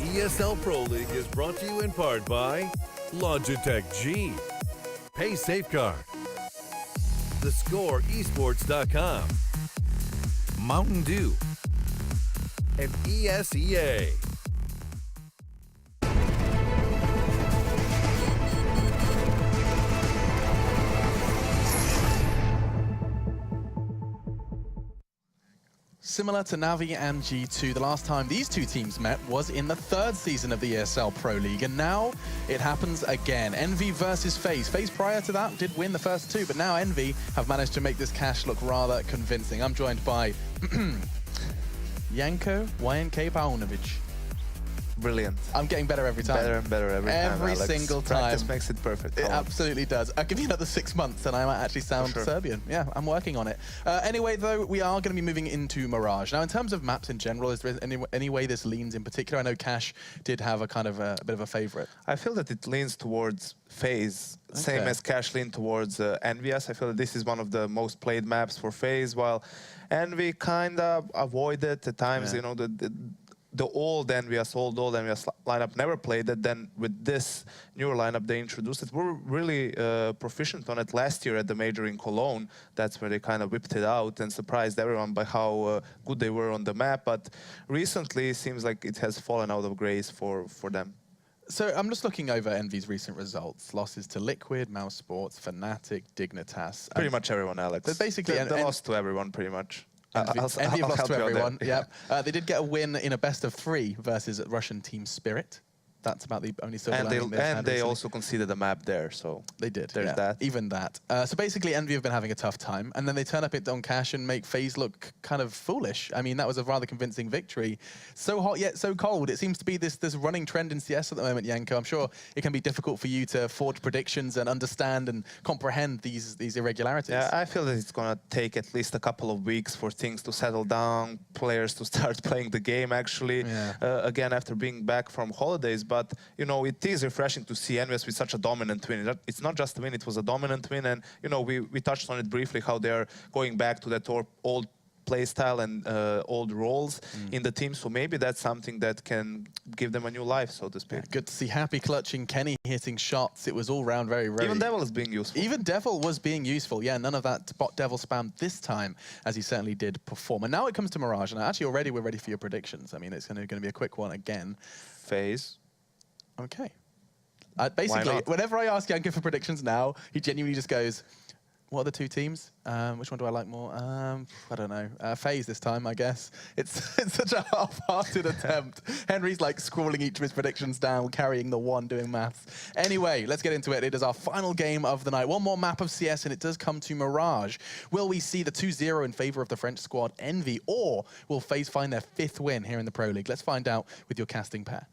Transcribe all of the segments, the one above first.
ESL Pro League is brought to you in part by Logitech G, Pay Safeguard, TheScoreEsports.com, Mountain Dew, and ESEA. Similar to Navi and G2, the last time these two teams met was in the third season of the ESL Pro League, and now it happens again. EnVy versus FaZe. FaZe prior to that did win the first two, but now EnVy have managed to make this cash look rather convincing. I'm joined by Janko YNK Paunovic. Brilliant. I'm getting better every time. Better and better every time, Every Alex. single time. Practice makes it perfect. It absolutely does. I'll give you another 6 months and I might actually sound Serbian. Yeah, I'm working on it. Anyway, though, we are going to be moving into Mirage. Now, in terms of maps in general, is there any way this leans in particular? I know Cash did have a kind of a bit of a favorite. I feel that it leans towards FaZe, same as Cash leaned towards EnVyUs. I feel that this is one of the most played maps for FaZe, while EnVy kind of avoided at times, you know, the old EnVyUs lineup never played it. Then with this newer lineup they introduced it. We're really proficient on it last year at the major in Cologne. That's where they kind of whipped it out and surprised everyone by how good they were on the map. But recently it seems like it has fallen out of grace for them. So I'm just looking over EnVy's recent results. Losses to Liquid, Mouse Sports, Fnatic, Dignitas. Pretty much everyone, Alex. But basically, they lost to everyone pretty much. EnVy have lost to everyone. Yeah. They did get a win in a best-of-3 versus Russian team Spirit. That's about the only silver lining they've had And they recently. also conceded a map there, so they did. There's that. Even that. So basically, EnVy have been having a tough time, and then they turn up it on Cash and make FaZe look kind of foolish. I mean, that was a rather convincing victory. So hot yet so cold. It seems to be this running trend in CS at the moment, Janko. I'm sure it can be difficult for you to forge predictions and understand and comprehend these irregularities. Yeah, I feel that it's gonna take at least a couple of weeks for things to settle down, players to start playing the game actually again after being back from holidays. But you know, it is refreshing to see EnVyUs with such a dominant win. It's not just a win, it was a dominant win. And, you know, we touched on it briefly, how they're going back to that old play style and old roles in the team. So maybe that's something that can give them a new life, so to speak. Yeah, good to see Happy clutching, Kenny hitting shots. It was all round very. Even Devil is being useful. Even Devil was being useful. Yeah, none of that bot Devil spam this time, as he certainly did perform. And now it comes to Mirage. And actually already we're ready for your predictions. I mean, it's going to be a quick one again. FaZe. Okay. Basically, whenever I ask Janko for predictions now, he genuinely just goes, what are the two teams? Which one do I like more? I don't know. FaZe this time, I guess. It's such a half-hearted attempt. Henry's like scrawling each of his predictions down, carrying the one, doing maths. Anyway, let's get into it. It is our final game of the night. One more map of CS, and it does come to Mirage. Will we see the 2-0 in favor of the French squad, EnVy, or will FaZe find their 5th win here in the Pro League? Let's find out with your casting pair.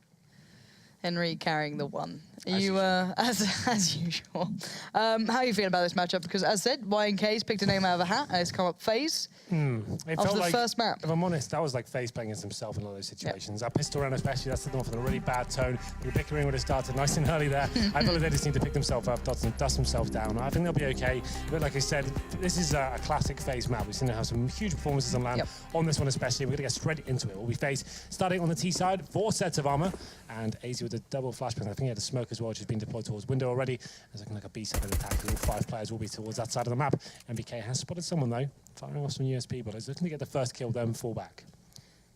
Henry carrying the one. As usual. How are you feeling about this matchup? Because as said, YNK's picked a name out of a hat and it's come up FaZe. It felt the like, first map. If I'm honest, that was like FaZe playing against himself in a lot of those situations. That pistol round especially, that set them off in a really bad tone. The bickering would have started nice and early there. I feel like they just need to pick themselves up, dust themselves down. I think they'll be okay. But like I said, this is a classic FaZe map. We've seen them have some huge performances on land. On this one especially, we're going to get straight into it. We'll be FaZe starting on the T side, 4 sets of armor, and AZ with a double flashbang. I think he had a smoke as well, which has been deployed towards window already. There's looking like a B-side attack. All 5 players will be towards that side of the map. MBK has spotted someone though, firing off some USP, but he's looking to get the first kill, then fall back.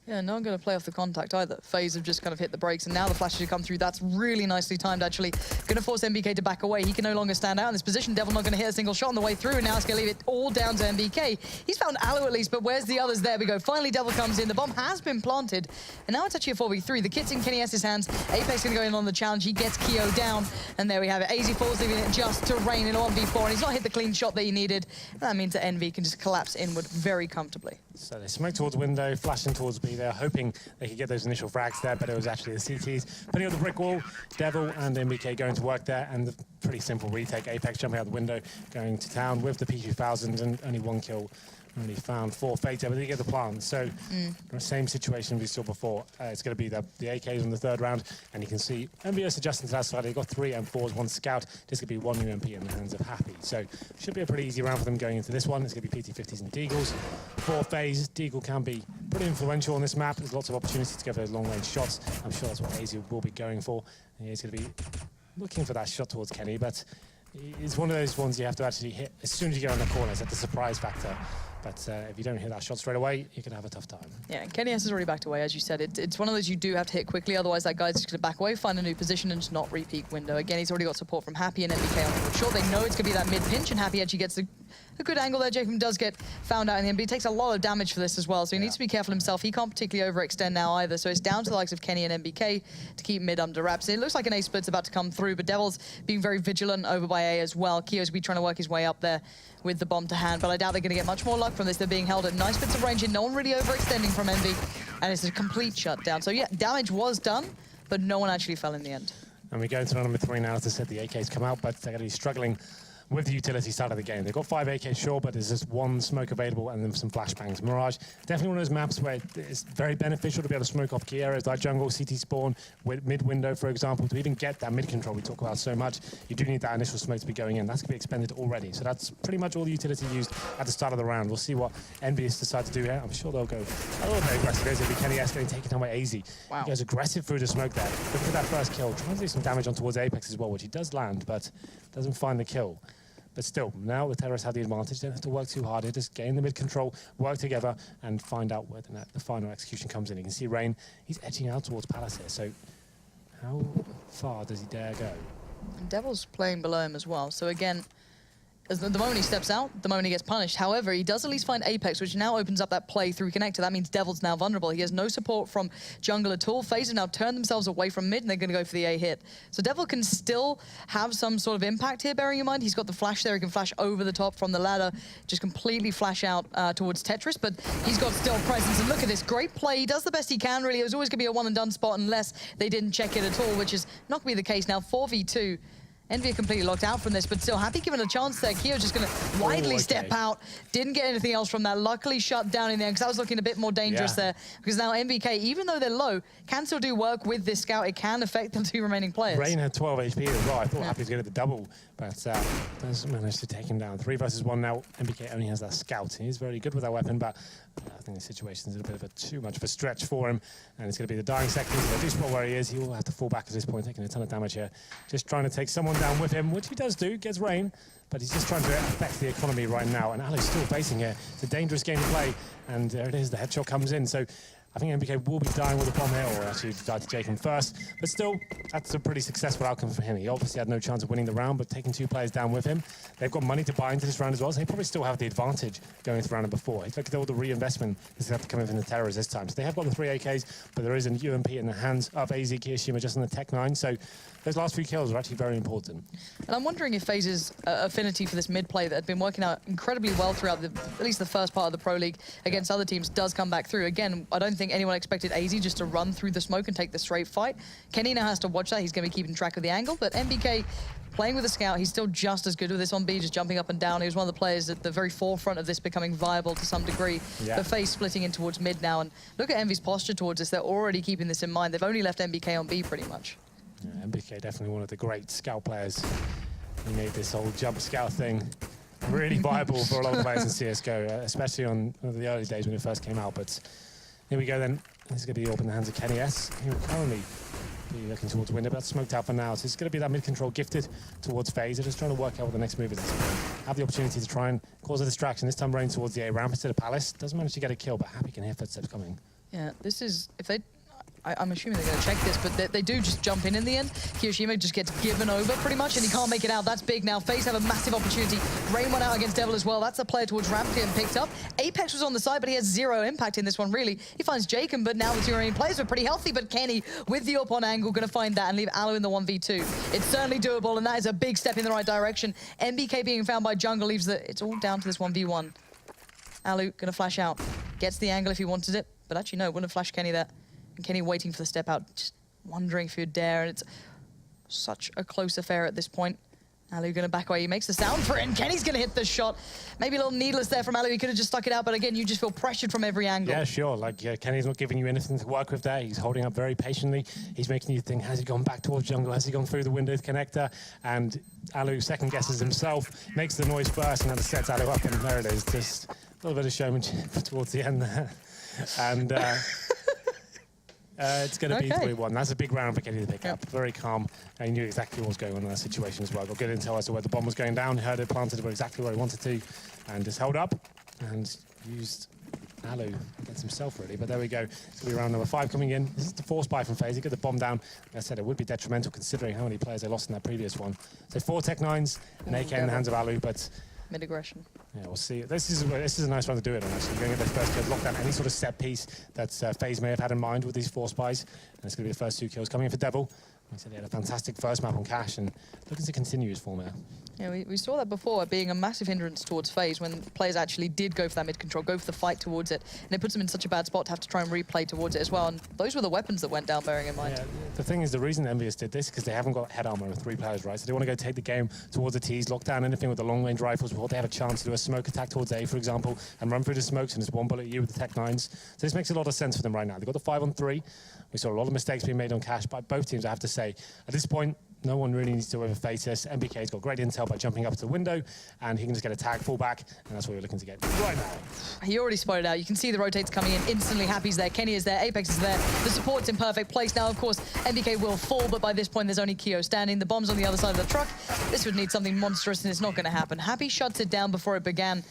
Yeah, no one going to play off the contact either. FaZe have just kind of hit the brakes, and now the flashes have come through. That's really nicely timed, actually. Going to force MBK to back away. He can no longer stand out in this position. Devil not going to hit a single shot on the way through, and now it's going to leave it all down to MBK. He's found Alu at least, but where's the others? There we go. Finally, Devil comes in. The bomb has been planted, and now it's actually a 4v3. The kit's in Kenny S's hands. Apex going to go in on the challenge. He gets Keo down, and there we have it. AZ falls, leaving it just to Rain in 1v4, and he's not hit the clean shot that he needed. And that means that EnVy can just collapse inward very comfortably. So they smoke towards window, flashing towards B. They're hoping they could get those initial frags there, but it was actually the CTs. Putting up the brick wall, Devil and MBK going to work there, and the pretty simple retake. Apex jumping out the window, going to town with the P2000, and only 1 kill Only found 4 Fate there, but they get the plant. So the same situation we saw before. It's going to be the AKs on the 3rd round, and you can see EnVyUs adjusting to that side. They've got 3 M4s, 1 scout. This could be 1 UMP in the hands of Happy. So should be a pretty easy round for them going into this one. It's going to be PT50s and Deagles. For FaZe, Deagle can be pretty influential on this map. There's lots of opportunities to go for those long-range shots. I'm sure that's what FaZe will be going for. And he's going to be looking for that shot towards Kenny, but it's one of those ones you have to actually hit as soon as you get on the corner. It's at the surprise factor. But if you don't hit that shot straight away, you can have a tough time. Yeah, and Kenny S has already backed away, as you said. It's one of those you do have to hit quickly, otherwise that guy's just going to back away, find a new position, and just not repeat window. Again, he's already got support from Happy and NBK on the short. They know it's going to be that mid-pinch, and Happy actually gets a good angle there. Jacob does get found out in the end, but he takes a lot of damage for this as well, so he needs to be careful himself. He can't particularly overextend now either, so it's down to the likes of Kenny and NBK to keep mid under wraps. It looks like an A split's about to come through, but Devil's being very vigilant over by A as well. Kio's be trying to work his way up there with the bomb to hand, but I doubt they're going to get much more luck from this. They're being held at nice bits of range and no one really overextending from Envy, and it's a complete shutdown. So yeah, damage was done, but no one actually fell in the end. And we go into round number 3 now. As I said, the AKs come out, but they're going to be struggling with the utility side of the game. They've got 5 AKs, sure, but there's just 1 smoke available and then some flashbangs. Mirage, definitely one of those maps where it's very beneficial to be able to smoke off key areas like jungle, CT spawn, mid-window, for example. To even get that mid-control we talk about so much, you do need that initial smoke to be going in. That's going to be expended already. So that's pretty much all the utility used at the start of the round. We'll see what EnVyUs decide to do here. I'm sure they'll go a little bit aggressive. There's going to be Kenny S getting taken down by AZ. Wow. He goes aggressive through the smoke there. Look at that first kill. Trying to do some damage on towards Apex as well, which he does land, but doesn't find the kill. But still, now the terrorists have the advantage. They don't have to work too hard. They just gain the mid-control, work together, and find out where the final execution comes in. You can see Rain, he's edging out towards Palace here. So how far does he dare go? And Devil's playing below him as well. So again, as the moment he steps out, the moment he gets punished. However, he does at least find Apex, which now opens up that play through connector. That means Devil's now vulnerable. He has no support from jungle at all. FaZe have now turned themselves away from mid, and they're going to go for the A hit. So Devil can still have some sort of impact here, bearing in mind he's got the flash there. He can flash over the top from the ladder, just completely flash out towards Tetris, but he's got still presence. And look at this, great play. He does the best he can, really. It was always going to be a one-and-done spot unless they didn't check it at all, which is not going to be the case now. 4v2. Envy are completely locked out from this, but still Happy given a chance there. Keo just going to widely step out. Didn't get anything else from that. Luckily shut down in there, because that was looking a bit more dangerous there. Because now MVK, even though they're low, can still do work with this scout. It can affect the 2 remaining players. Rain had 12 HP as well. I thought Happy was going to get the double, but does manage to take him down. 3 versus 1 now. MVK only has that scout. He is very good with that weapon, but I think the situation is a bit of too much of a stretch for him, and it's going to be the dying seconds. If they do spot where he is, he will have to fall back at this point, taking a ton of damage here. Just trying to take someone down with him, which he does do, gets Rain, but he's just trying to affect the economy right now, and Alu's still facing here. It's a dangerous game to play, and there it is, the headshot comes in. So I think MBK will be dying with a bomb here, or actually died to Jacob first. But still, that's a pretty successful outcome for him. He obviously had no chance of winning the round, but taking 2 players down with him. They've got money to buy into this round as well, so they probably still have the advantage going into round number 4. Look at all the reinvestment that's going to have to come in from the terrorists this time. So they have got the 3 AKs, but there is an UMP in the hands of AZ Kiyoshima just on the Tech 9. So those last few kills are actually very important. And I'm wondering if FaZe's affinity for this mid play that had been working out incredibly well throughout at least the first part of the Pro League against other teams does come back through. Again, I don't think anyone expected AZ just to run through the smoke and take the straight fight. Kenny now has to watch that. He's going to be keeping track of the angle, but MBK playing with a scout, he's still just as good with this on B, just jumping up and down. He was one of the players at the very forefront of this becoming viable to some degree. The FaZe splitting in towards mid now, and look at Envy's posture towards this. They're already keeping this in mind. They've only left MBK on B pretty much. Yeah, MBK definitely one of the great scout players. He made this whole jump scout thing really viable for a lot of players in CSGO, especially on the early days when it first came out. But here we go then. This is going to be up in the hands of Kenny S. He will currently be looking towards window, but smoked out for now. So it's going to be that mid-control gifted towards FaZe. They're just trying to work out what the next move is. Have the opportunity to try and cause a distraction. This time Rain towards the A ramp instead of Palace. Doesn't manage to get a kill, but Happy can hear footsteps coming. Yeah, this is, if they, I'm assuming they're going to check this, but they do just jump in the end. Kiyoshima just gets given over pretty much, and he can't make it out. That's big now. FaZe have a massive opportunity. Rain went out against Devil as well. That's a player towards ramp getting picked up. Apex was on the side, but he has 0 impact in this one, really. He finds Jacob, but now the 2 remaining players are pretty healthy, but Kenny, with the up on angle, going to find that and leave Alu in the 1v2. It's certainly doable, and that is a big step in the right direction. MBK being found by jungle leaves it's all down to this 1v1. Alu going to flash out. Gets the angle if he wanted it, but actually no, wouldn't have flashed Kenny there. And Kenny waiting for the step out, just wondering if he'd dare, and it's such a close affair at this point. Alu going to back away. He makes the sound for it, and Kenny's going to hit the shot. Maybe a little needless there from Alu. He could have just stuck it out, but again, you just feel pressured from every angle. Yeah, sure. Like, Kenny's not giving you anything to work with there. He's holding up very patiently. He's making you think, has he gone back towards jungle? Has he gone through the window connector? And Alu second guesses himself, makes the noise first, and then sets Alu up, and there it is. Just a little bit of showmanship towards the end there. And it's going to be 3-1. That's a big round for Kenny to pick up. Very calm. He knew exactly what was going on in that situation as well. Got good intel as to where the bomb was going down. Heard it planted exactly where he wanted to. And just held up and used Alu against himself, really. But there we go. It's going to be round number 5 coming in. This is the force buy from FaZe. He got the bomb down. Like I said, it would be detrimental considering how many players they lost in that previous one. So 4 Tech-9s, an AK in the hands of Alu, but mid-aggression. Yeah, we'll see. This is a nice one to do it on, actually. You're going to get those first kills, lock down any sort of set piece that FaZe may have had in mind with these 4 spies. And it's going to be the first 2 kills coming in for Devil. He said he had a fantastic first map on Cash and looking to continue his form there. Yeah, we saw that before being a massive hindrance towards FaZe when players actually did go for that mid-control, go for the fight towards it. And it puts them in such a bad spot to have to try and replay towards it as well. And those were the weapons that went down, bearing in mind. Yeah, the thing is, the reason EnVyUs did this is because they haven't got head armor with 3 players, right? So they want to go take the game towards the T's, lock down anything with the long-range rifles before they have a chance to do a smoke attack towards A, for example, and run through the smokes and just one bullet at you with the Tech-9s. So this makes a lot of sense for them right now. They've got the 5-on-3. We saw a lot of mistakes being made on Cash by both teams, I have to say. At this point, no one really needs to overface this. MBK's got great intel by jumping up to the window, and he can just get a tag fullback, and that's what you're looking to get right now. He already spotted out. You can see the rotates coming in instantly. Happy's there, Kenny is there, Apex is there. The support's in perfect place now. Of course, MBK will fall, but by this point, there's only Keo standing. The bomb's on the other side of the truck. This would need something monstrous, and it's not going to happen. Happy shuts it down before it began.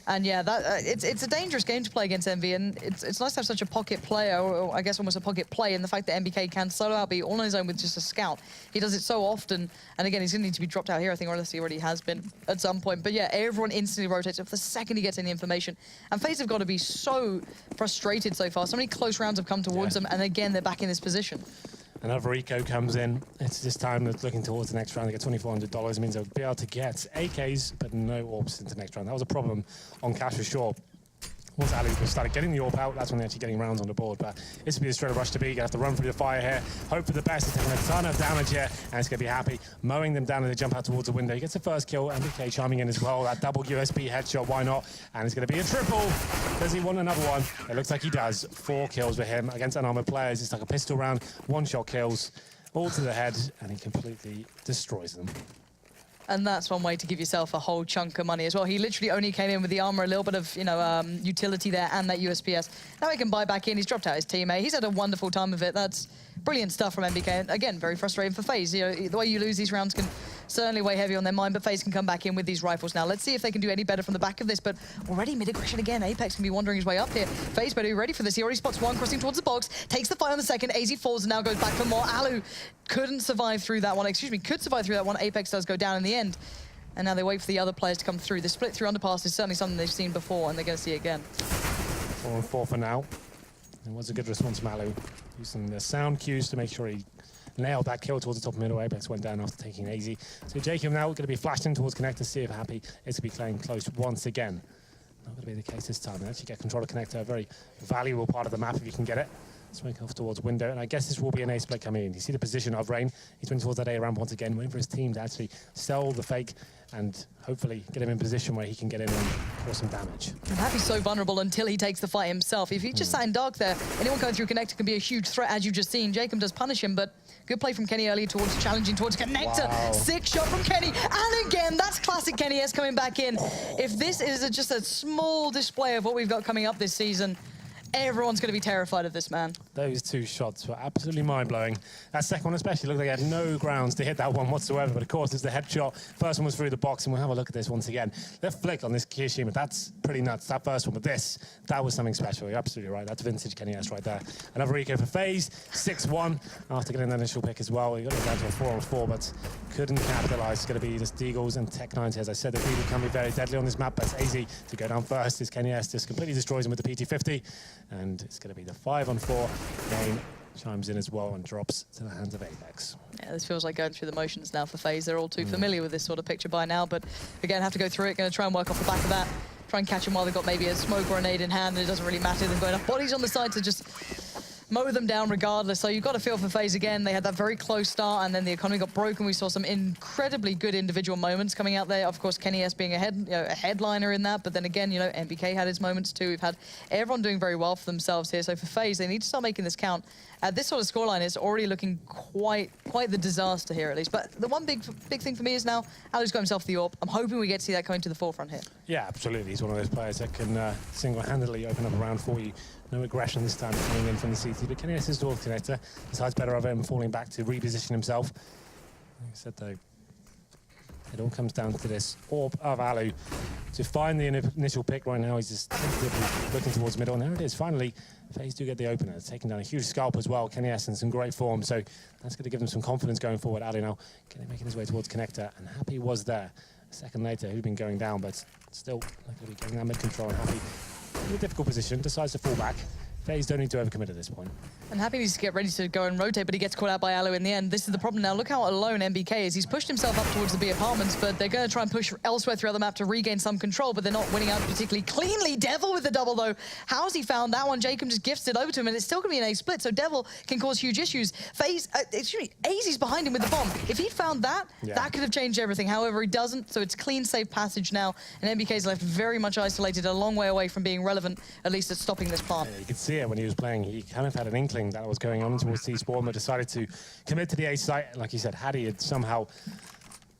And yeah, it's a dangerous game to play against Envy, and it's nice to have such a pocket player, or I guess almost a pocket play, and the fact that MBK can solo out, be all on his own with just a scout. He does it so often, and again, he's going to need to be dropped out here, I think, or unless he already has been at some point. But yeah, everyone instantly rotates up the second he gets any information. And FaZe have got to be so frustrated so far. So many close rounds have come towards them, and again, they're back in this position. Another eco comes in. It's this time that's looking towards the next round. They get $2,400. It means they'll be able to get AKs, but no orbs into the next round. That was a problem on Cash for sure. Once Ali started getting the AWP out, that's when they're actually getting rounds on the board. But this will be the straight rush to be. You're going to have to run through the fire here. Hope for the best. He's taking a ton of damage here, and it's going to be Happy mowing them down as they jump out towards the window. He gets the first kill. MBK chiming in as well. That double USB headshot, why not? And it's going to be a triple. Does he want another one? It looks like he does. 4 kills for him against unarmored players. It's like a pistol round, 1-shot kills, all to the head, and he completely destroys them. And that's one way to give yourself a whole chunk of money as well. He literally only came in with the armor, a little bit of, utility there, and that USPS. Now he can buy back in. He's dropped out his teammate. He's had a wonderful time of it. That's brilliant stuff from MBK. And again, very frustrating for FaZe. The way you lose these rounds can certainly weigh heavy on their mind, but FaZe can come back in with these rifles now. Let's see if they can do any better from the back of this, but already mid-aggression again. Apex can be wandering his way up here. FaZe better be ready for this. He already spots one crossing towards the box, takes the fight on the second. AZ falls and now goes back for more. Alu couldn't survive through that one. Could survive through that one. Apex does go down in the end. And now they wait for the other players to come through. The split through underpass is certainly something they've seen before, and they're going to see it again. 4-on-4 for now. It was a good response from Alu, using the sound cues to make sure he nailed that kill towards the top of middle. Apex went down after taking AZ. So Jacob now going to be flashed in towards connector, see if Happy is to be playing close once again. Not going to be the case this time. They actually get control of connector, a very valuable part of the map if you can get it. Swing off towards window, and I guess this will be an A split coming in. You see the position of Rain. He's running towards that A ramp once again, waiting for his team to actually sell the fake and hopefully get him in position where he can get in and cause some damage. And Happy's so vulnerable until he takes the fight himself. If he just sat in dark there, anyone going through connector can be a huge threat, as you've just seen. Jacob does punish him, but good play from Kenny early towards challenging towards connector. Wow. 6 shot from Kenny, and again, that's classic Kenny S coming back in. If this is just a small display of what we've got coming up this season, everyone's going to be terrified of this man. Those 2 shots were absolutely mind-blowing. That second one especially looked like he had no grounds to hit that one whatsoever, but of course it's the headshot. First one was through the box, and we'll have a look at this once again. That flick on this Kirishima, that's pretty nuts. That first one, but that was something special. You're absolutely right. That's vintage Kenny S right there. Another eco for FaZe, 6-1 after getting that initial pick as well. He got it down to a 4-on-4, but couldn't capitalize. It's going to be just Deagles and Tech-9s. As I said, the Deagle can be very deadly on this map, but it's easy to go down first. As Kenny S just completely destroys him with the PT-50. And it's going to be the 5-on-4 game. Chimes in as well and drops to the hands of Apex. Yeah, this feels like going through the motions now for FaZe. They're all too familiar with this sort of picture by now, but again, have to go through it. Going to try and work off the back of that. Try and catch him while they've got maybe a smoke grenade in hand, and it doesn't really matter. They've got enough bodies on the side to just mow them down regardless. So you've got to feel for FaZe again. They had that very close start, and then the economy got broken. We saw some incredibly good individual moments coming out there. Of course, Kenny S being a headliner in that, but then again, MBK had his moments too. We've had everyone doing very well for themselves here. So for FaZe, they need to start making this count. This sort of scoreline is already looking quite the disaster here, at least. But the one big thing for me is now Alu's got himself the AWP. I'm hoping we get to see that coming to the forefront here. Yeah, absolutely. He's one of those players that can single-handedly open up a round for you. No aggression this time coming in from the CT, but Kenny S is the AWP connector. Decides better of him falling back to reposition himself. Like I said, though, it all comes down to this AWP of Alu to find the initial pick. Right now, he's just looking towards middle, and there it is. Finally, FaZe do get the opener, taking down a huge scalp as well. Kenny S in some great form, so that's going to give them some confidence going forward. Alu now making his way towards connector, and Happy was there. A second later, he'd been going down, but still likely getting that mid control. And Happy in a difficult position, decides to fall back. FaZe don't need to overcommit at this point. And Happy needs to get ready to go and rotate, but he gets caught out by Alu in the end. This is the problem now. Look how alone MBK is. He's pushed himself up towards the B apartments, but they're going to try and push elsewhere throughout the map to regain some control, but they're not winning out particularly cleanly. Devil with the double, though. How's he found that one? Jacob just gifts it over to him, and it's still going to be an A split, so Devil can cause huge issues. FaZe, AZ's behind him with the bomb. If he'd found that, that could have changed everything. However, he doesn't, so it's clean, safe passage now, and MBK's left very much isolated, a long way away from being relevant, at least at stopping this plant. Yeah, you could see it when he was playing. He kind of had an inkling that was going on towards T-Spawn, but decided to commit to the A site. Like you said, had he had somehow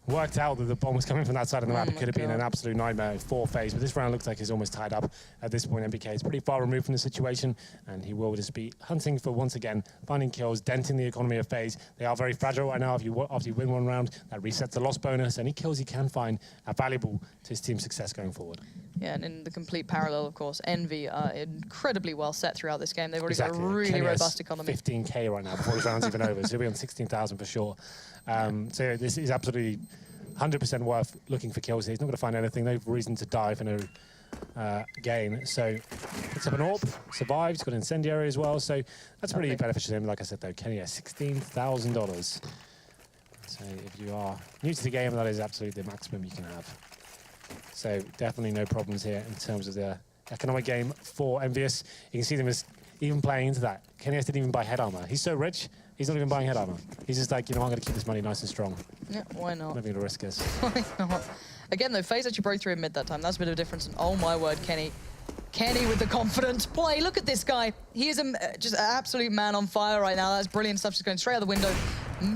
worked out that the bomb was coming from that side of the map, it could have been an absolute nightmare for FaZe. But this round looks like he's almost tied up at this point. MBK is pretty far removed from the situation, and he will just be hunting for, once again, finding kills, denting the economy of FaZe. They are very fragile right now. After you win one round, that resets the loss bonus. Any kills he can find are valuable to his team's success going forward. Yeah, and in the complete parallel, of course, Envy are incredibly well set throughout this game. They've already got a really robust economy. 15K right now before this round's even over, so he'll be on 16,000 for sure. So this is absolutely 100% worth looking for kills here. He's not going to find anything. No reason to die for no gain. So picks up an AWP, survives, got an incendiary as well. So that's pretty beneficial to him. Like I said, though, Kenny has $16,000. So if you are new to the game, that is absolutely the maximum you can have. So definitely no problems here in terms of the economic game for EnVyUs. You can see them as even playing into that. Kenny S didn't even buy head armor. He's so rich, he's not even buying head armor. He's just like, I'm going to keep this money nice and strong. Yeah, why not? I'm not going to risk this. Why not? Again, though, FaZe actually broke through in mid that time. That's a bit of a difference. And oh my word, Kenny with the confident play. Look at this guy. He is just an absolute man on fire right now. That's brilliant stuff. Just going straight out the window.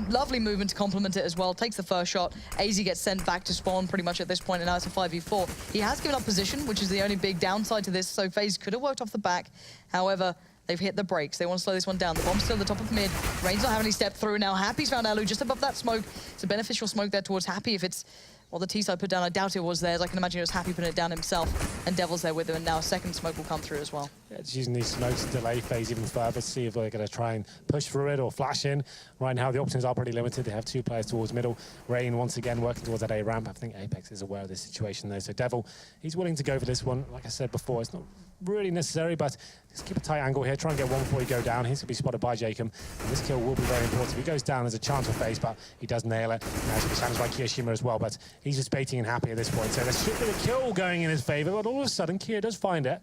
Lovely movement to complement it as well. Takes the first shot. AZ gets sent back to spawn pretty much at this point, and now it's a 5v4. He has given up position, which is the only big downside to this. So FaZe could have worked off the back. However, they've hit the brakes. They want to slow this one down. The bomb's still at the top of mid. Rain's not having any step through. Now Happy's found Alu just above that smoke. It's a beneficial smoke there towards Happy. If it's, well, the T-side put down, I doubt it was theirs. I can imagine it was Happy putting it down himself, and Devil's there with him, and now a second smoke will come through as well. Yeah, just using these smokes to delay FaZe even further, see if they're going to try and push through it or flash in. Right now, the options are pretty limited. They have two players towards middle. Rain, once again, working towards that A ramp. I think Apex is aware of this situation, though. So Devil, he's willing to go for this one. Like I said before, it's not really necessary, but just keep a tight angle here. Try and get one before you go down. He's going to be spotted by Jacob, and this kill will be very important. If he goes down, there's a chance for FaZe, but he does nail it. Now it's going to be challenged by Kiyoshima as well, but he's just baiting and Happy at this point. So there should be a kill going in his favor, but all of a sudden, Kia does find it.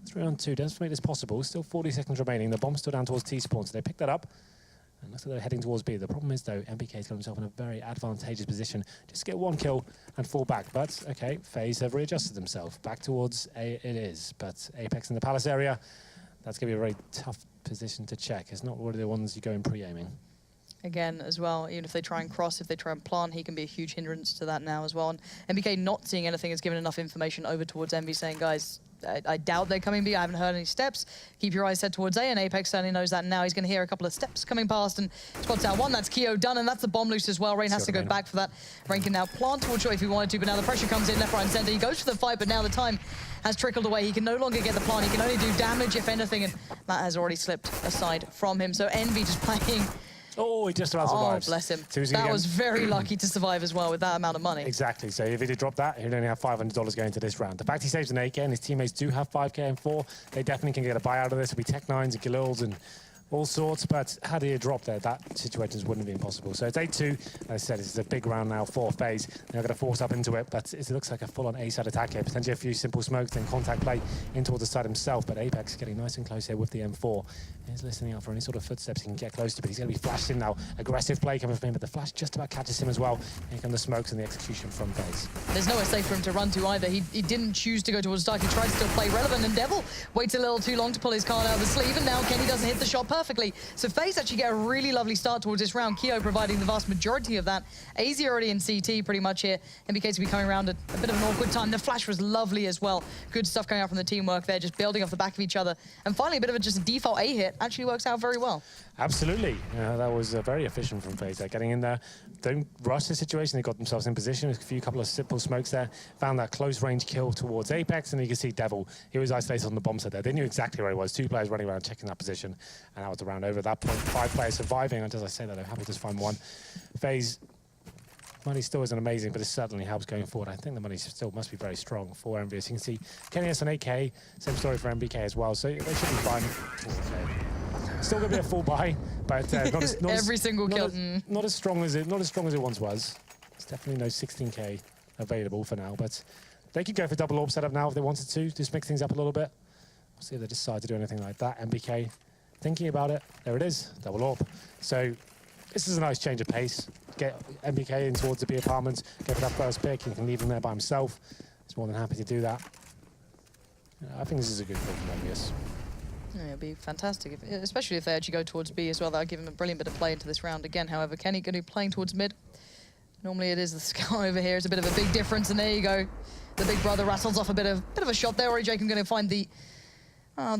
3-on-2 does make this possible. Still 40 seconds remaining. The bomb's still down towards T-spawn, so they pick that up. And looks like they're heading towards B. The problem is, though, MBK's got himself in a very advantageous position. Just get one kill and fall back. But, okay, FaZe have readjusted themselves. Back towards A it is. But Apex in the Palace area, that's going to be a very tough position to check. It's not really the ones you go in pre-aiming. Again, as well, even if they try and cross, if they try and plant, he can be a huge hindrance to that now as well. And MBK not seeing anything has given enough information over towards Envy, saying, guys, I doubt they're coming B. I haven't heard any steps. Keep your eyes set towards A, and Apex certainly knows that now. He's going to hear a couple of steps coming past and spots out one. That's Keo done, and that's the bomb loose as well. Rain has to go back for that. Rain can now plant towards short if he wanted to, but now the pressure comes in left, right, and center. He goes for the fight, but now the time has trickled away. He can no longer get the plant. He can only do damage, if anything, and that has already slipped aside from him. So Envy just playing... Oh, he just about survives. Oh, bless him. So that was very lucky to survive as well with that amount of money. Exactly. So if he did drop that, he'd only have $500 going to this round. The fact he saves an 8K and his teammates do have 5K and 4, they definitely can get a buy out of this. It'll be Tech9s and Galils and all sorts, but had he dropped there, that situation wouldn't have been possible. So it's 8-2. As I said, it's a big round now for FaZe. They're going to force up into it, but it looks like a full-on A-side attack here. Potentially a few simple smokes, then contact play in towards the side himself, but Apex getting nice and close here with the M4. He's listening out for any sort of footsteps he can get close to, but he's going to be flashed in now. Aggressive play coming from him, but the flash just about catches him as well. Here come the smokes and the execution from FaZe. There's nowhere safe for him to run to either. He didn't choose to go towards Dark. He tried to still play relevant, and Devil waits a little too long to pull his card out of the sleeve, and now Kenny doesn't hit the shot perfectly. So FaZe actually get a really lovely start towards this round. Keo providing the vast majority of that. AZ already in CT pretty much here. MBK to be coming around at a bit of an awkward time. The flash was lovely as well. Good stuff coming out from the teamwork there, just building off the back of each other. And finally, a bit of just a default A hit actually works out very well. Absolutely. That was very efficient from FaZe. Getting in there, don't rush the situation. They got themselves in position. A couple of simple smokes there. Found that close range kill towards Apex, and you can see Devil. He was isolated on the bomb side there. They knew exactly where he was. 2 players running around checking that position, and that was the round over. At that point, 5 players surviving. And as I say that, I'm happy to just find one. FaZe, money still isn't amazing, but it certainly helps going forward. I think the money still must be very strong for EnVyUs. You can see Kenny S and 8K, same story for MBK as well, so they should be fine. Still going to be a full buy, but every single kill. Not as strong as it once was. There's definitely no 16K available for now, but they could go for double orb setup now if they wanted to, just mix things up a little bit. We'll see if they decide to do anything like that. MBK thinking about it. There it is, double orb. So this is a nice change of pace. Get MBK in towards the B apartments, go for that first pick. He can leave him there by himself. He's more than happy to do that. I think this is a good call from EnVyUs. Yeah, it'd be fantastic, especially if they actually go towards B as well. That'll give him a brilliant bit of play into this round again. However, Kenny going to be playing towards mid. Normally it is the scout over here. It's a bit of a big difference, and there you go. The big brother rattles off a bit of a shot there. Ori Jacob going to find the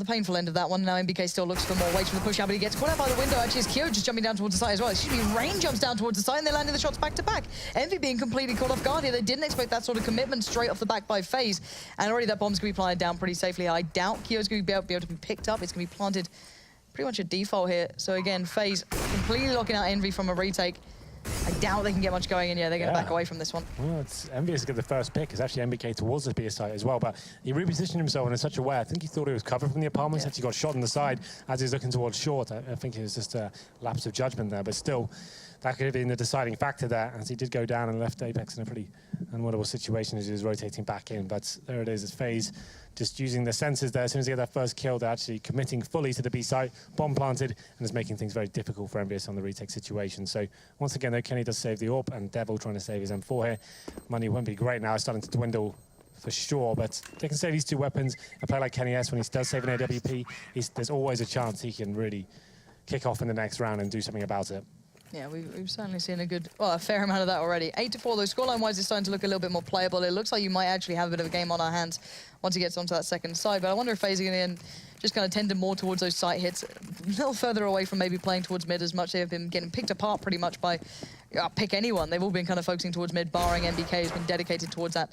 painful end of that one. Now MBK still looks for more, waits for the push out, but he gets caught out by the window. Actually, it's Kyo just jumping down towards the side as well. Excuse me, Rain jumps down towards the side, and they're landing the shots back to back. Envy being completely caught off guard here. They didn't expect that sort of commitment straight off the back by FaZe, and already that bomb's going to be planted down pretty safely. I doubt Kyo's going to be able to be picked up. It's going to be planted pretty much a default here. So again, FaZe completely locking out Envy from a retake. I doubt they can get much going, and yeah, they're going to back away from this one. Well, it's EnVyUs to get the first pick. It's actually MBK towards the B side as well, but he repositioned himself in such a way. I think he thought he was covered from the apartments. Actually got shot on the side as he's looking towards short. I think it was just a lapse of judgment there, but still, that could have been the deciding factor there, as he did go down and left Apex in a pretty unwinnable situation as he was rotating back in. But there it is, it's FaZe just using the sensors there. As soon as they get that first kill, they're actually committing fully to the B site, bomb planted, and is making things very difficult for EnVyUs on the retake situation. So once again, though, Kenny does save the AWP, and Devil trying to save his M4 here. Money won't be great now, it's starting to dwindle for sure, but they can save these 2 weapons. A player like Kenny S, when he does save an AWP, there's always a chance he can really kick off in the next round and do something about it. Yeah, we've certainly seen a fair amount of that already. 8-4, though. Scoreline-wise, it's starting to look a little bit more playable. It looks like you might actually have a bit of a game on our hands once he gets onto that second side. But I wonder if FaZe are going to just kind of tend more towards those site hits, a little further away from maybe playing towards mid as much. They've been getting picked apart pretty much by pick anyone. They've all been kind of focusing towards mid, barring MBK has been dedicated towards that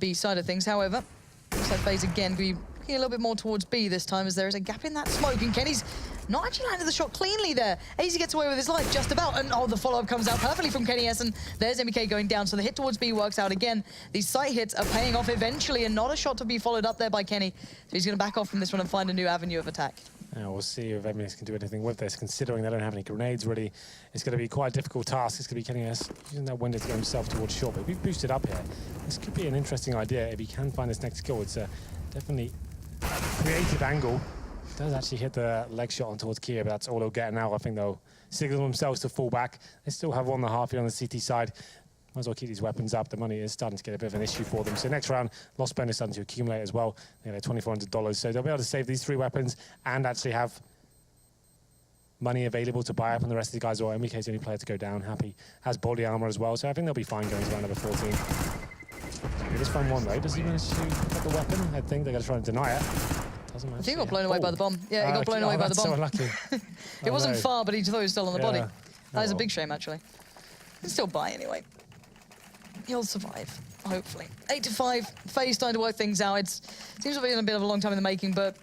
B side of things. However, looks like FaZe again going to be looking a little bit more towards B this time, as there is a gap in that smoke, and Kenny's not actually landed the shot cleanly there. AZ gets away with his life just about, and the follow-up comes out perfectly from Kenny S, and there's MBK going down, so the hit towards B works out again. These sight hits are paying off eventually, and not a shot to be followed up there by Kenny, so he's going to back off from this one and find a new avenue of attack. Yeah, we'll see if EnVyUs can do anything with this, considering they don't have any grenades really. It's going to be quite a difficult task. It's going to be Kenny S using that window to get himself towards short, but we've boosted up here. This could be an interesting idea if he can find this next kill. It's a definitely creative angle. Does actually hit the leg shot on towards Kia, but that's all he'll get now. I think they'll signal themselves to fall back. They still have 1.5 here on the CT side. Might as well keep these weapons up. The money is starting to get a bit of an issue for them. So next round, loss bonus starting to accumulate as well. They have $2,400. So they'll be able to save these 3 weapons and actually have money available to buy up on the rest of the guys. Or MBK's the only player to go down. Happy has body armor as well. So I think they'll be fine going to round number 14. He just found one though. Does he manage to pick up the weapon? I think they're going to try and deny it. I think he got blown away by the bomb. Yeah, he got blown away by the bomb. So unlucky. It wasn't far, but he thought he was still on the body. Yeah. That is a big shame, actually. He'll still buy anyway. He'll survive, hopefully. 8-5. FaZe starting to work things out. It seems to be a bit of a long time in the making, but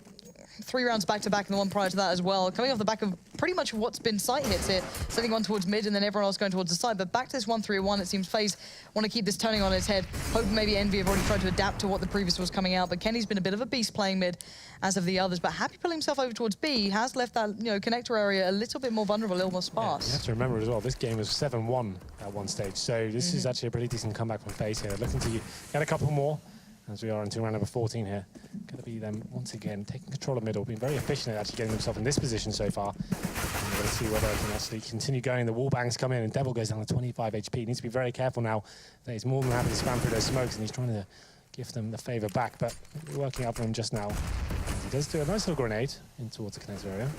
3 rounds back-to-back and the one prior to that as well. Coming off the back of pretty much what's been site hits here. Sending one towards mid and then everyone else going towards the side. But back to this 1-3-1, it seems FaZe want to keep this turning on its head. Hoping maybe EnVy have already tried to adapt to what the previous was coming out. But Kenny's been a bit of a beast playing mid, as of the others. But Happy pulling himself over towards B. He has left that connector area a little bit more vulnerable, a little more sparse. Yeah, you have to remember as well, this game was 7-1 at one stage. So this is actually a pretty decent comeback from FaZe here. Looking to get a couple more, as we are into round number 14 here. Going to be them, once again, taking control of middle, being very efficient at actually getting themselves in this position so far. And we're going to see whether they can actually continue going. The wall bangs come in, and Devil goes down to 25 HP. He needs to be very careful now. He's more than happy to spam through those smokes, and he's trying to give them the favor back, but we're working out for him just now. And he does do a nice little grenade in towards the connector area.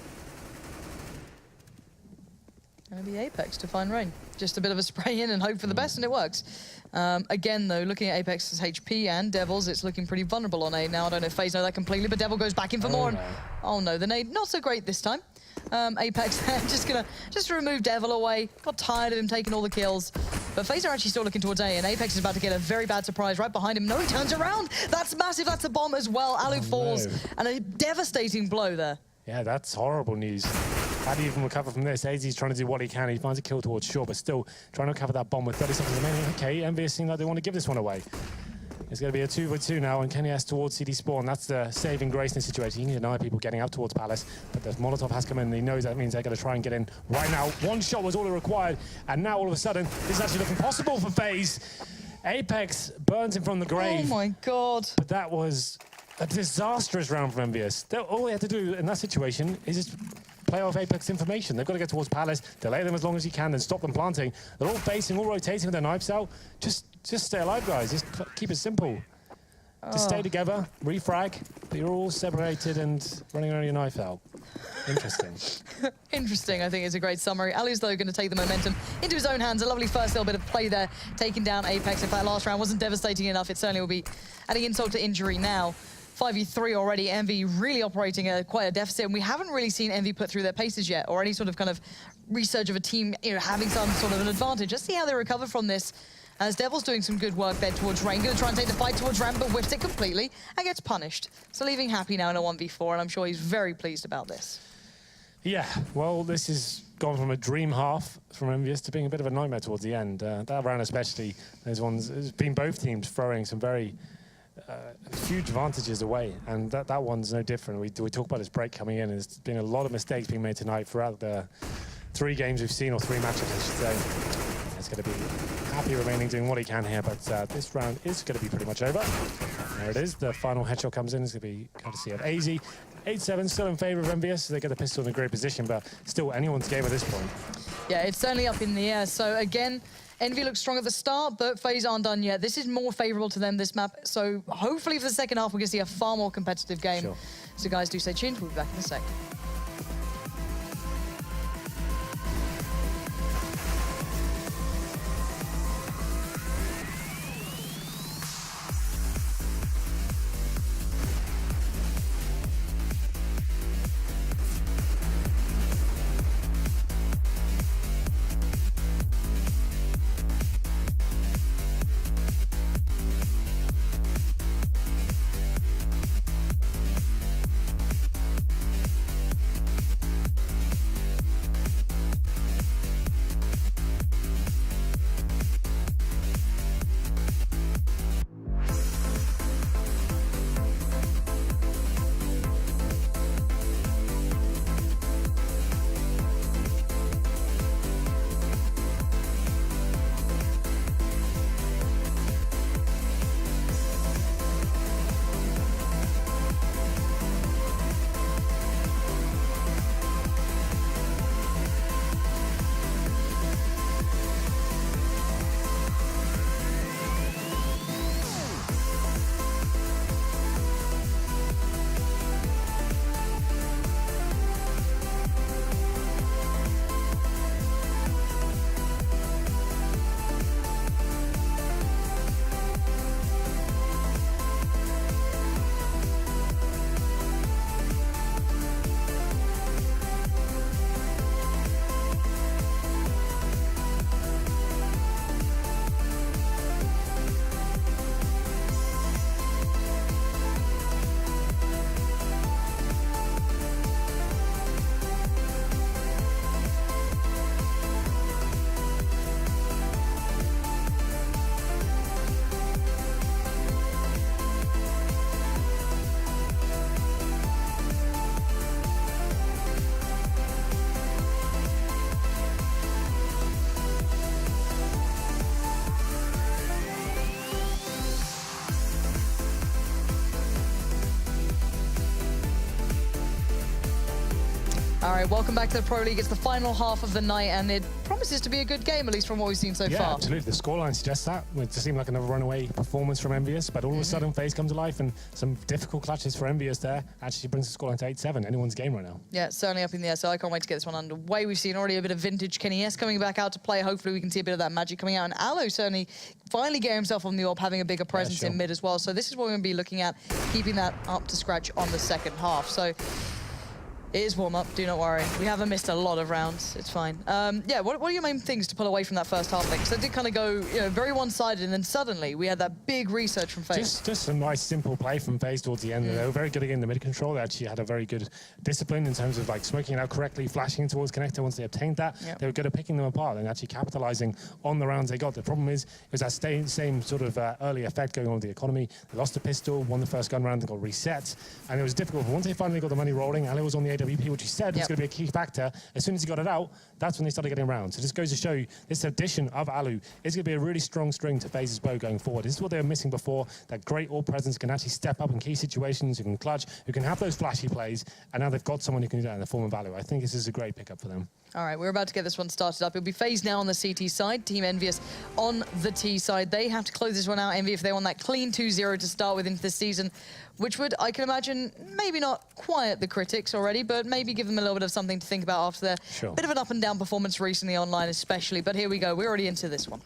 Going to be Apex to find Rain. Just a bit of a spray in and hope for the best, and it works. Again, though, looking at Apex's HP and Devil's, it's looking pretty vulnerable on A now. I don't know if FaZe know that completely, but Devil goes back in for more. No. Oh no, the nade not so great this time. Apex just remove Devil away. Got tired of him taking all the kills. But FaZe are actually still looking towards A, and Apex is about to get a very bad surprise right behind him. No, he turns around. That's massive. That's a bomb as well. Alu falls, and a devastating blow there. Yeah, that's horrible news. How do you even recover from this? AZ's trying to do what he can. He finds a kill towards short, but still trying to recover that bomb with 30 seconds remaining. Okay, EnVyUs seem like they want to give this one away. It's going to be a 2v2 now, and Kenny has towards CD Spawn. That's the saving grace in this situation. He can deny people getting up towards Palace, but the Molotov has come in, and he knows that means they're going to try and get in right now. One shot was all it required, and now all of a sudden, this is actually looking possible for FaZe. Apex burns him from the grave. Oh my god. But that was a disastrous round from EnVyUs. All they had to do in that situation is just play off Apex information. They've got to get towards Palace, delay them as long as you can, and stop them planting. They're all facing, all rotating with their knives out. Just stay alive, guys. Just keep it simple. Just stay together, refrag, but you're all separated and running around your knife out. Interesting. Interesting, I think is a great summary. Alu's, though, going to take the momentum into his own hands. A lovely first little bit of play there, taking down Apex. If that last round wasn't devastating enough, it certainly will be adding insult to injury now. 5v3 already, EnVy really operating at quite a deficit, and we haven't really seen EnVy put through their paces yet, or any sort of kind of resurge of a team having some sort of an advantage. Let's see how they recover from this, as Devil's doing some good work there towards Rain. Going to try and take the fight towards Ram, but whiffs it completely and gets punished. So leaving Happy now in a 1v4, and I'm sure he's very pleased about this. Yeah, well, this has gone from a dream half from EnVyUs to being a bit of a nightmare towards the end. That round especially, those ones, it's been both teams throwing some very huge advantages away, and that one's no different. We talk about this break coming in, and there's been a lot of mistakes being made tonight throughout the 3 games we've seen, or 3 matches, I should say. It's going to be Happy remaining doing what he can here, but this round is going to be pretty much over. There it is. The final headshot comes in. It's going to be courtesy of AZ. 8-7 still in favour of EnVyUs. They get the pistol in a great position, but still anyone's game at this point. Yeah, it's certainly up in the air. So again, EnVy looks strong at the start, but FaZe aren't done yet. This is more favourable to them, this map. So hopefully for the second half, we're going to see a far more competitive game. Sure. So guys, do stay tuned. We'll be back in a sec. All right, welcome back to the Pro League. It's the final half of the night, and it promises to be a good game, at least from what we've seen so Yeah, far. absolutely. The scoreline suggests that. It just seemed like another runaway performance from EnVyUs, but all of a sudden, FaZe come to life, and some difficult clutches for EnVyUs there actually brings the scoreline to 8-7. Anyone's game right now. Yeah, it's certainly up in the air, so I can't wait to get this one underway. We've seen already a bit of vintage Kenny S coming back out to play. Hopefully we can see a bit of that magic coming out, and Aloe certainly finally getting himself on the AWP, having a bigger presence in mid as well. So this is what we're going to be looking at, keeping that up to scratch on the second half. So it is warm-up, do not worry. We haven't missed a lot of rounds, it's fine. Yeah, what are your main things to pull away from that first half then? Because it did kind of go very one-sided, and then suddenly we had that big research from FaZe. Just some nice, simple play from FaZe towards the end. They were very good again in the mid-control. They actually had a very good discipline in terms of like smoking it out correctly, flashing towards connector once they obtained that. Yep. They were good at picking them apart and actually capitalizing on the rounds they got. The problem is, it was that same sort of early effect going on with the economy. They lost a pistol, won the first gun round, and got reset. And it was difficult. But once they finally got the money rolling, Ali was on the AWP, which he said was going to be a key factor. As soon as he got it out, that's when they started getting rounds. So this goes to show you, this addition of Alu is going to be a really strong string to FaZe's bow going forward. This is what they were missing before, that great all presence can actually step up in key situations, who can clutch, who can have those flashy plays, and now they've got someone who can do that in the form of Alu. I think this is a great pickup for them. All right, we're about to get this one started up. It'll be FaZe now on the CT side, Team EnVyUs on the T side. They have to close this one out, Envy, if they want that clean 2-0 to start with into this season, which would, I can imagine, maybe not quiet the critics already, but maybe give them a little bit of something to think about after their bit of an up and down performance recently online especially. But here we go, we're already into this one.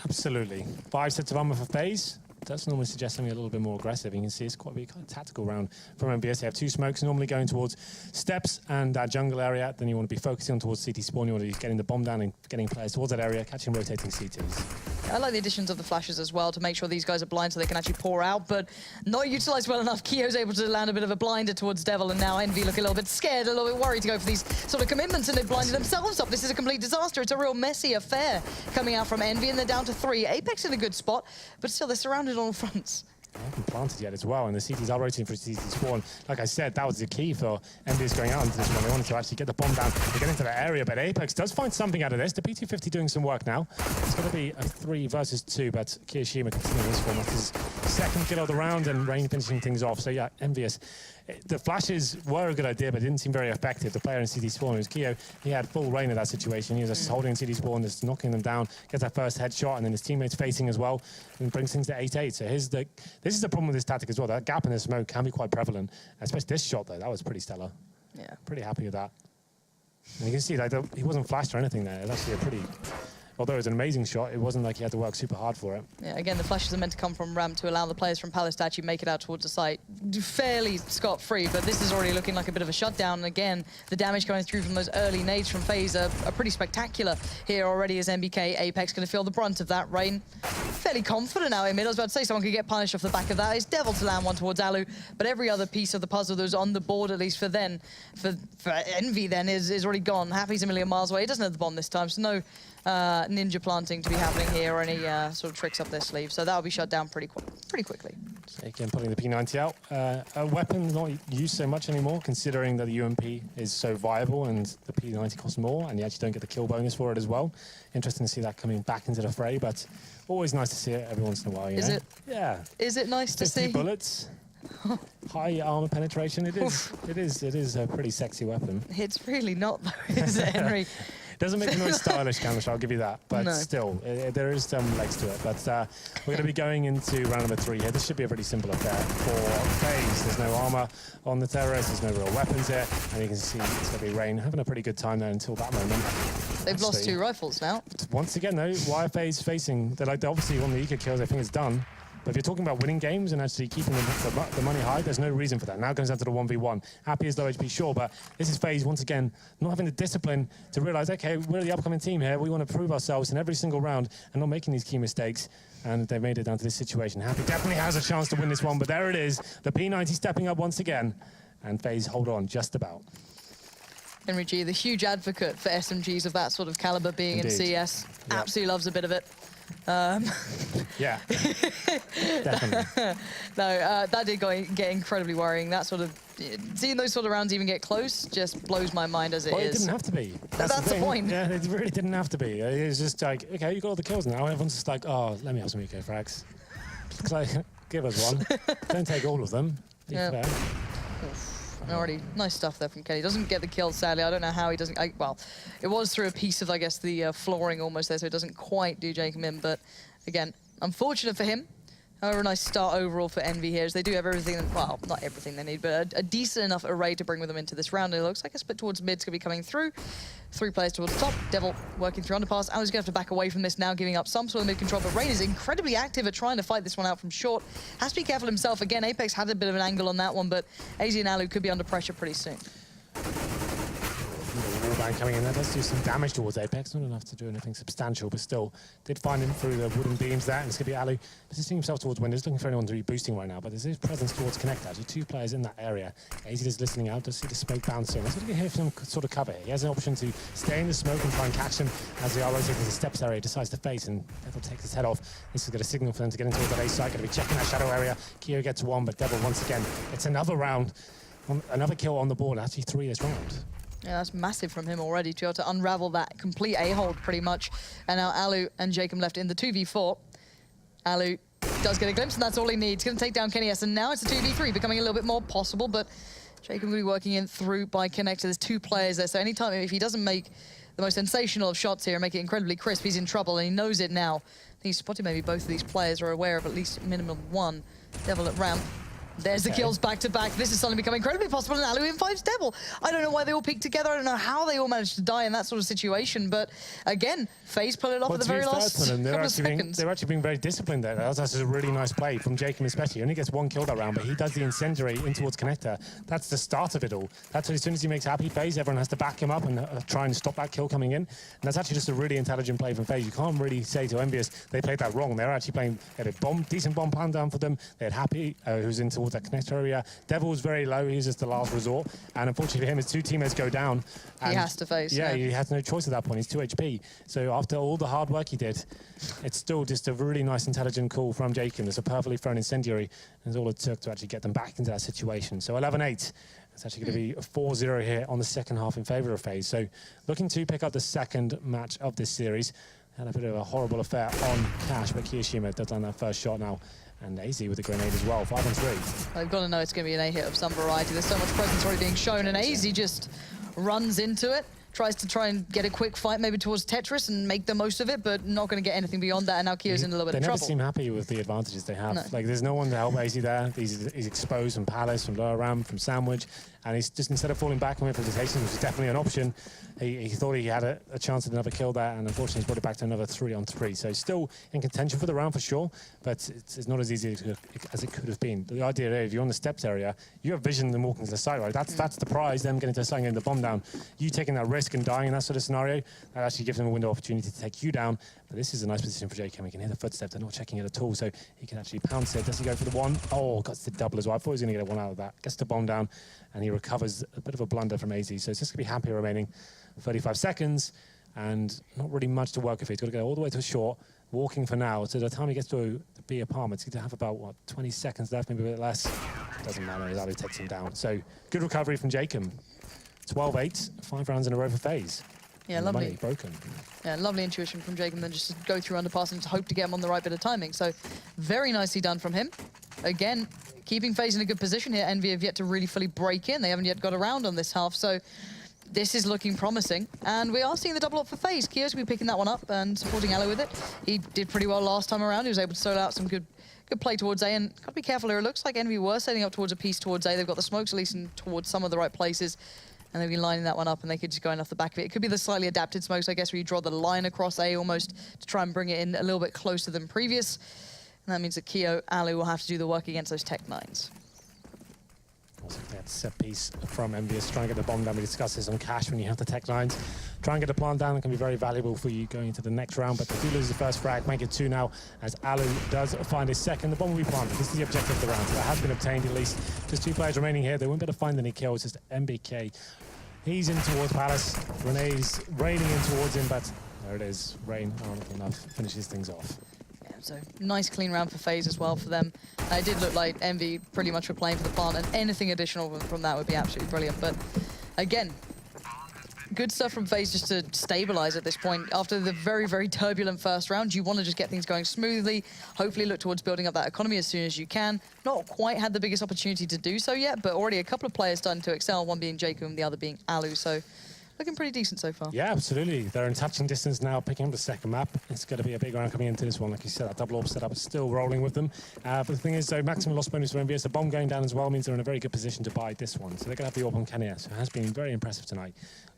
Absolutely. 5 sets of armor for FaZe. Does normally suggest something a little bit more aggressive. You can see it's quite a kind of tactical round from EnVyUs. They have 2 smokes, normally going towards steps and jungle area. Then you want to be focusing on towards CT spawn. You want to be getting the bomb down and getting players towards that area, catching rotating CTs. I like the additions of the flashes as well to make sure these guys are blind so they can actually pour out, but not utilized well enough. Kio's able to land a bit of a blinder towards Devil, and now Envy look a little bit scared, a little bit worried to go for these sort of commitments, and they've blinded themselves up. This is a complete disaster. It's a real messy affair coming out from Envy, and they're down to 3. Apex in a good spot, but still they're surrounded on all fronts. They haven't planted yet as well, and the CTs are rotating for CT spawn. Like I said, that was the key for EnVyUs going out into this one. They wanted to actually get the bomb down and get into the area, but Apex does find something out of this. The P250 doing some work now. It's going to be a 3 versus 2, but Kiyoshima continuing this one. That's his second kill of the round, and Rain finishing things off. So yeah, EnVyUs. The flashes were a good idea, but it didn't seem very effective. The player in CT spawn, it was Kio, he had full reign of that situation. He was just holding CT spawn, just knocking them down, gets that first headshot, and then his teammates facing as well, and brings things to 8-8. So this is the problem with this tactic as well. That gap in the smoke can be quite prevalent, especially this shot, though. That was pretty stellar. Yeah. Pretty happy with that. And you can see, like, he wasn't flashed or anything there. It was actually a pretty... Although it was an amazing shot, it wasn't like he had to work super hard for it. Yeah, again, the flashes are meant to come from ramp to allow the players from Palace to actually make it out towards the site fairly scot-free, but this is already looking like a bit of a shutdown. And again, the damage going through from those early nades from FaZe are pretty spectacular here already as MBK. Apex going to feel the brunt of that. Rain fairly confident now in mid. I was about to say someone could get punished off the back of that. It's Devil to land one towards Alu, but every other piece of the puzzle that was on the board, at least for Envy then, is already gone. Happy's a million miles away. He doesn't have the bomb this time, so no ninja planting to be happening here or any sort of tricks up their sleeve. So that'll be shut down pretty quickly. So again, putting the P90 out. A weapon not used so much anymore, considering that the UMP is so viable and the P90 costs more, and you actually don't get the kill bonus for it as well. Interesting to see that coming back into the fray, but always nice to see it every once in a while. Is it? Yeah. Is it nice to 50 see? bullets. High armor penetration. It is a pretty sexy weapon. It's really not, though, is it, Henry? Doesn't make the most stylish, Camish, I'll give you that. But still, there is some legs to it. But we're going to be going into round number 3 here. This should be a pretty simple affair for FaZe. There's no armor on the terrorists. There's no real weapons here. And you can see it's going to be Rain having a pretty good time there until that moment. They've lost 2 rifles now. Once again, though, why are FaZe facing? They're like, obviously, one of the eco kills, I think it's done. But if you're talking about winning games and actually keeping the money high, there's no reason for that. Now it comes down to the 1v1. Happy is low HP, sure, but this is FaZe, once again, not having the discipline to realize, okay, we're the upcoming team here. We want to prove ourselves in every single round and not making these key mistakes. And they've made it down to this situation. Happy definitely has a chance to win this one, but there it is. The P90 stepping up once again. And FaZe hold on just about. Henry G, the huge advocate for SMGs of that sort of caliber being in CS. Yep. Absolutely loves a bit of it. Yeah, definitely. No, that did get incredibly worrying. That sort of, seeing those sort of rounds even get close just blows my mind as it is. It didn't have to be. That's the point. Yeah, it really didn't have to be. It was just like, okay, you got all the kills now. Everyone's just like, oh, let me have some eco frags. Like, give us one. Don't take all of them. Be fair. Already, nice stuff there from Kenny. Doesn't get the kill, sadly. I don't know how he doesn't... well, it was through a piece of, I guess, the flooring almost there, so it doesn't quite do Jacob in. But, again, unfortunate for him. However, a nice start overall for Envy here, as they do have everything, well, not everything they need, but a decent enough array to bring with them into this round. And it looks like a split towards mid's going to be coming through. 3 players towards the top. Devil working through underpass. Alu's going to have to back away from this now, giving up some sort of mid control. But Rain is incredibly active at trying to fight this one out from short. Has to be careful himself. Again, Apex had a bit of an angle on that one, but AZ and Alu could be under pressure pretty soon. Wallbang coming in there does do some damage towards Apex, not enough to do anything substantial, but still did find him through the wooden beams there, and it's going to be Alu positioning himself towards windows, looking for anyone to be boosting right now, but there's his presence towards Connector. Actually, 2 players in that area. AZ is listening out, does see the smoke bouncing. That's going to hear some sort of cover here. He has an option to stay in the smoke and try and catch him as they are rotating the steps area, decides to face, and Devil takes his head off. This is going to signal for them to get into the A site, going to be checking that shadow area. Keo gets 1, but Devil once again gets another round, another kill on the board, actually 3 this round. Yeah, that's massive from him already to be able to unravel that complete A-hold pretty much. And now Alu and Jacob left in the 2v4. Alu does get a glimpse, and that's all he needs. Going to take down Kenny S, and now it's a 2v3, becoming a little bit more possible, but Jacob will be working in through by Connector. There's 2 players there, so anytime if he doesn't make the most sensational of shots here and make it incredibly crisp, he's in trouble, and he knows it now. I think he's spotted maybe both of these players are aware of at least minimum 1. Devil at ramp. There's the kills back to back. This is suddenly becoming incredibly possible, and Alu invites Devil. I don't know why they all peeked together. I don't know how they all managed to die in that sort of situation. But again, FaZe pull it off at the very last couple of seconds. They're actually being very disciplined there. That's a really nice play from Jacob especially. He only gets 1 kill that round, but he does the incendiary in towards Connector. That's the start of it all. That's as soon as he makes happy FaZe, everyone has to back him up and try and stop that kill coming in. And that's actually just a really intelligent play from FaZe. You can't really say to EnVyUs they played that wrong. They're actually playing, they had a decent bomb plan down for them. They had Happy, who's in towards that Connector area. Devil was very low. He was just the last resort. And unfortunately for him, his 2 teammates go down. And he has to face. Yeah, he has no choice at that point. He's 2 HP. So after all the hard work he did, it's still just a really nice, intelligent call from Jacob. It's a perfectly thrown incendiary. And it's all it took to actually get them back into that situation. So 11-8. It's actually going to be a 4-0 here on the second half in favour of FaZe. So looking to pick up the second match of this series. Had a bit of a horrible affair on Cash, but Kiyoshima does land that first shot now. And AZ with a grenade as well, 5-on-3. They've got to know it's going to be an A-hit of some variety. There's so much presence already being shown, and AZ just runs into it. Tries to try and get a quick fight maybe towards Tetris and make the most of it, but not going to get anything beyond that, and now Kio's in a little bit of trouble. They never seem happy with the advantages they have. No. Like, there's no one to help AZ there. He's exposed from Palace, from Lower Ram, from Sandwich, and he's just, instead of falling back on hesitation, which is definitely an option, he thought he had a chance at another kill there, and unfortunately he's brought it back to another 3-on-3. So still in contention for the round for sure, but it's not as easy as it could have been. The idea is, if you're on the steps area, you have vision and walking to the side, right? That's the prize, them getting to the side and getting the bomb down. You taking that risk and dying in that sort of scenario, that actually gives them a window of opportunity to take you down. But this is a nice position for JK. We can hear the footsteps, they're not checking it at all, so he can actually pounce it. Does he go for the 1? Oh, got the double as well. I thought he was going to get a 1 out of that. Gets the bomb down, and he recovers a bit of a blunder from AZ. So it's just going to be happy remaining 35 seconds, and not really much to work with. He's got to go all the way to a short, walking for now. So by the time he gets to the B apartment, he's going to have about, what, 20 seconds left, maybe a bit less. Doesn't matter, as Ali takes him down. So good recovery from Jacob. 12-8, 5 rounds in a row for FaZe. Yeah, and lovely. Money broken. Yeah, lovely intuition from Jacob, then just to go through underpass and to hope to get him on the right bit of timing. So very nicely done from him. Again, keeping FaZe in a good position here. Envy have yet to really fully break in. They haven't yet got around on this half, so this is looking promising. And we are seeing the double up for FaZe. Kio's going to be picking that one up and supporting Alu with it. He did pretty well last time around. He was able to solo out some good play towards A, and got to be careful here. It looks like Envy were setting up towards a piece towards A. They've got the smokes at least in towards some of the right places, and they've been lining that one up, and they could just go in off the back of it. It could be the slightly adapted smokes, I guess, where you draw the line across A almost to try and bring it in a little bit closer than previous. And that means that Keo, Alu will have to do the work against those Tech 9s. Also, that's a set piece from EnVyUs. Try and get the bomb down. We discussed this on Cash when you have the Tech 9s. Try and get the plant down. It can be very valuable for you going into the next round, but they do lose the first frag. Make it 2 now, as Alu does find his second. The bomb will be planted. This is the objective of the round, so that has been obtained at least. Just 2 players remaining here. They won't be able to find any kills. Just MBK. He's in towards Palace. Renee's raining in towards him, but there it is. Rain, not enough. Finishes things off. So nice clean round for FaZe as well for them. It did look like Envy pretty much were playing for the plant, and anything additional from that would be absolutely brilliant. But again, good stuff from FaZe just to stabilize at this point. After the very, very turbulent first round, you want to just get things going smoothly, hopefully look towards building up that economy as soon as you can. Not quite had the biggest opportunity to do so yet, but already a couple of players starting to excel, one being Jacob and the other being Alu, so looking pretty decent so far. Yeah, absolutely. They're in touching distance now, picking up the second map. It's going to be a big round coming into this one. Like you said, that double AWP setup is still rolling with them. But the thing is, though, maximum loss bonus for EnVyUs. The bomb going down as well means they're in a very good position to buy this one. So they're going to have the AWP on KennyS, who has been very impressive tonight.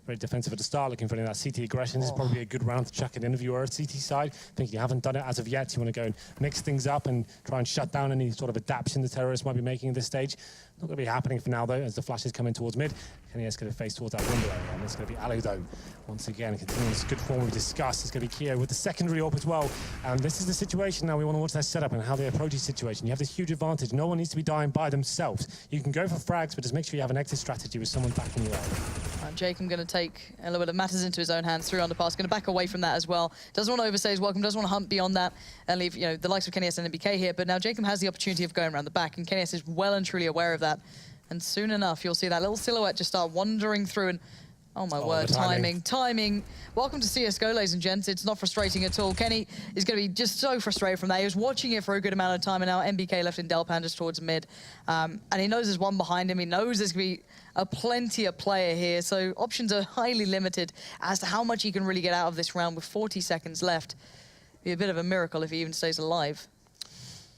Very defensive at the start, looking for any of that CT aggression. This is probably a good round to chuck it in if you are a CT side. I think you haven't done it as of yet. You want to go and mix things up and try and shut down any sort of adaptation the terrorists might be making at this stage. Not going to be happening for now, though, as the flashes come in towards mid. KennyS going to face towards that window area, and it's going to be Alu, though. Once again, continuing this good form we've discussed. It's going to be Keo with the secondary AWP as well. And this is the situation now. We want to watch their setup and how they approach this situation. You have this huge advantage. No one needs to be dying by themselves. You can go for frags, but just make sure you have an exit strategy with someone backing you up. Jacob going to take a little bit of matters into his own hands through underpass, going to back away from that as well. Doesn't want to overstay his welcome, doesn't want to hunt beyond that and leave, you know, the likes of KennyS and NBK here. But now Jacob has the opportunity of going around the back, and KennyS is well and truly aware of that. And soon enough, you'll see that little silhouette just start wandering through and, oh my word, timing. Welcome to CSGO, ladies and gents. It's not frustrating at all. Kenny is going to be just so frustrated from that. He was watching it for a good amount of time, and now NBK left in Delpan just towards mid. And he knows there's one behind him. He knows there's going to be a plenty of player here, so options are highly limited as to how much he can really get out of this round with 40 seconds left. Be a bit of a miracle if he even stays alive.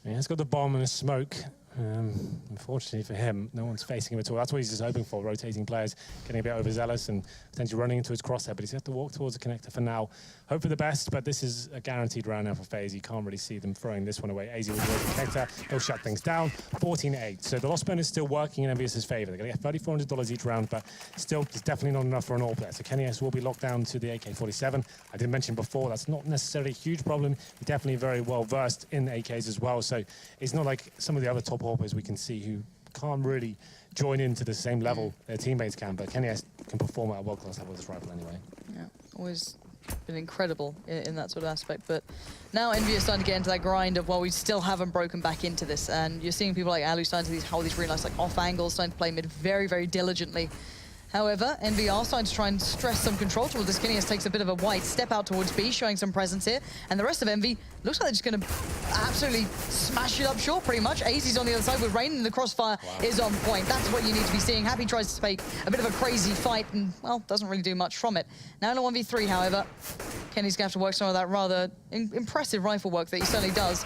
Yeah, he's got the bomb and a smoke. Unfortunately for him, no one's facing him at all. That's what he's just hoping for, rotating players, getting a bit overzealous and potentially running into his crosshair, but he's got to walk towards the connector for now. Hope for the best, but this is a guaranteed round now for FaZe. You can't really see them throwing this one away. AZ will go to the connector, he'll shut things down. 14-8, so the loss bonus is still working in EnVyUs' favor. They're going to get $3,400 each round, but still, it's definitely not enough for an all player. So KennyS will be locked down to the AK-47. I did mention before, that's not necessarily a huge problem. He's definitely very well versed in the AKs as well, so it's not like some of the other top AWPers we can see who can't really join into the same level their teammates can, but KennyS can perform at a world-class level with this rifle anyway. Yeah, always been incredible in that sort of aspect, but now EnVyUs is starting to get into that grind of, well, we still haven't broken back into this, and you're seeing people like Alu starting to hold these really nice like off angles, starting to play mid very, very diligently. However, EnVyUs are starting to try and stress some control towards this. KennyS takes a bit of a wide step out towards B, showing some presence here. And the rest of EnVy looks like they're just going to absolutely smash it up short, pretty much. AZ's on the other side with Rain, and the crossfire is on point. That's what you need to be seeing. Happy tries to make a bit of a crazy fight, and, well, doesn't really do much from it. Now in a 1v3, however, Kenny's going to have to work some of that rather impressive rifle work that he certainly does.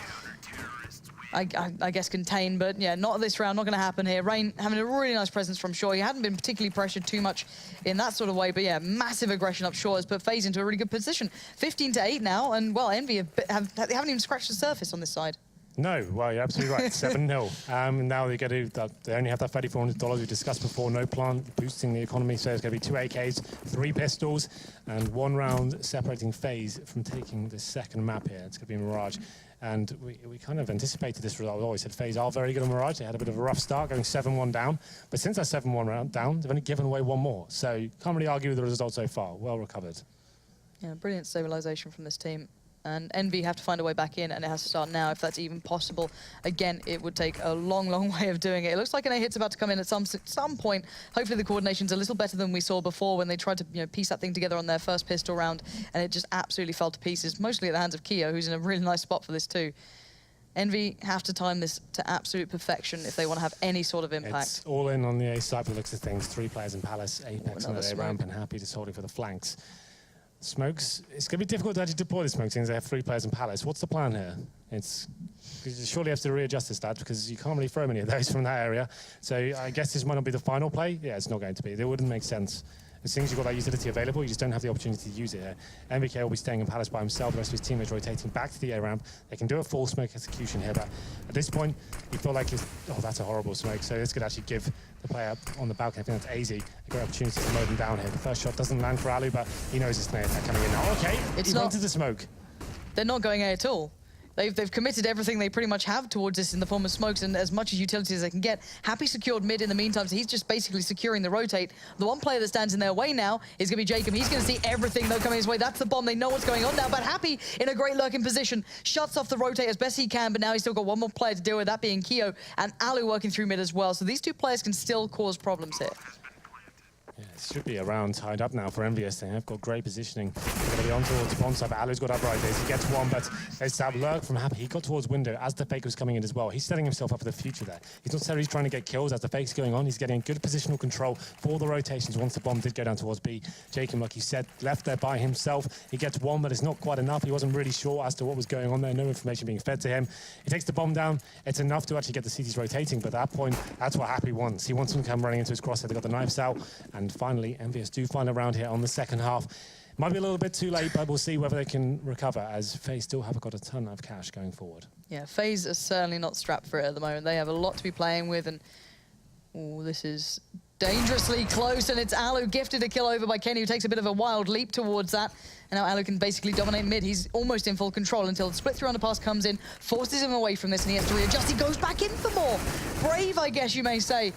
I guess contain, but yeah, not this round, not going to happen here. Rain having a really nice presence from shore. He hadn't been particularly pressured too much in that sort of way, but yeah, massive aggression up shore has put FaZe into a really good position. 15-8 now, and well, EnVy they haven't even scratched the surface on this side. No, well, you're absolutely right. 7-0. Now they only have that $3,400 we discussed before. No plan boosting the economy, so it's going to be 2 AKs, 3 pistols, and 1 round separating FaZe from taking the second map here. It's going to be Mirage. And we kind of anticipated this result. We always said FaZe are very good on Mirage. They had a bit of a rough start, going 7-1 down. But since that 7-1 round down, they've only given away 1 more. So you can't really argue with the result so far. Well recovered. Yeah, brilliant stabilization from this team. And EnVy have to find a way back in, and it has to start now if that's even possible. Again, it would take a long, long way of doing it. It looks like an A-hit's about to come in at some point. Hopefully the coordination's a little better than we saw before when they tried to piece that thing together on their first pistol round, and it just absolutely fell to pieces, mostly at the hands of Keo, who's in a really nice spot for this too. EnVy have to time this to absolute perfection if they want to have any sort of impact. It's all in on the A side for the looks of things. 3 players in Palace, Apex on the A ramp, and Happy just holding for the flanks. Smokes, it's going to be difficult to actually deploy the smokes since they have 3 players in Palace. What's the plan here? You surely have to readjust the stats because you can't really throw many of those from that area. So I guess this might not be the final play. Yeah, it's not going to be. It wouldn't make sense. As soon as you've got that utility available, you just don't have the opportunity to use it here. NBK will be staying in Palace by himself, the rest of his teammates rotating back to the A ramp. They can do a full smoke execution here, but at this point, you feel like it's, oh, that's a horrible smoke. So this could actually give the player on the balcony, I think that's AZ, a great opportunity to mow them down here. The first shot doesn't land for Alu, but he knows it's coming in now. Okay, he went to the smoke. They're not going A at all. They've committed everything they pretty much have towards this in the form of smokes and as much as utility as they can get. Happy secured mid in the meantime, so he's just basically securing the rotate. The one player that stands in their way now is going to be Jacob. He's going to see everything though coming his way. That's the bomb. They know what's going on now, but Happy in a great lurking position. Shuts off the rotate as best he can, but now he's still got one more player to deal with, that being Keo, and Alu working through mid as well. So these 2 players can still cause problems here. Yeah, It should be around tied up now for EnVyUs. They have got great positioning. They're going to be on towards bomb side, but Alu's got up right there. He gets one, but there's that lurk from Happy. He got towards window as the fake was coming in as well. He's setting himself up for the future there. He's not necessarily trying to get kills as the fake's going on. He's getting good positional control for the rotations once the bomb did go down towards B. Jacob, like you said, left there by himself. He gets one, but it's not quite enough. He wasn't really sure as to what was going on there. No information being fed to him. He takes the bomb down. It's enough to actually get the CTs rotating, but at that point, that's what Happy wants. He wants him to come running into his crosshair. They got the knives out, and finally, EnVyUs do find a round here on the second half. Might be a little bit too late, but we'll see whether they can recover, as FaZe still have got a ton of cash going forward. Yeah, FaZe are certainly not strapped for it at the moment. They have a lot to be playing with, and this is dangerously close, and it's Alu gifted a kill over by Kenny, who takes a bit of a wild leap towards that. And now Alu can basically dominate mid. He's almost in full control until the split through underpass comes in, forces him away from this, and he has to readjust. He goes back in for more. Brave, I guess you may say.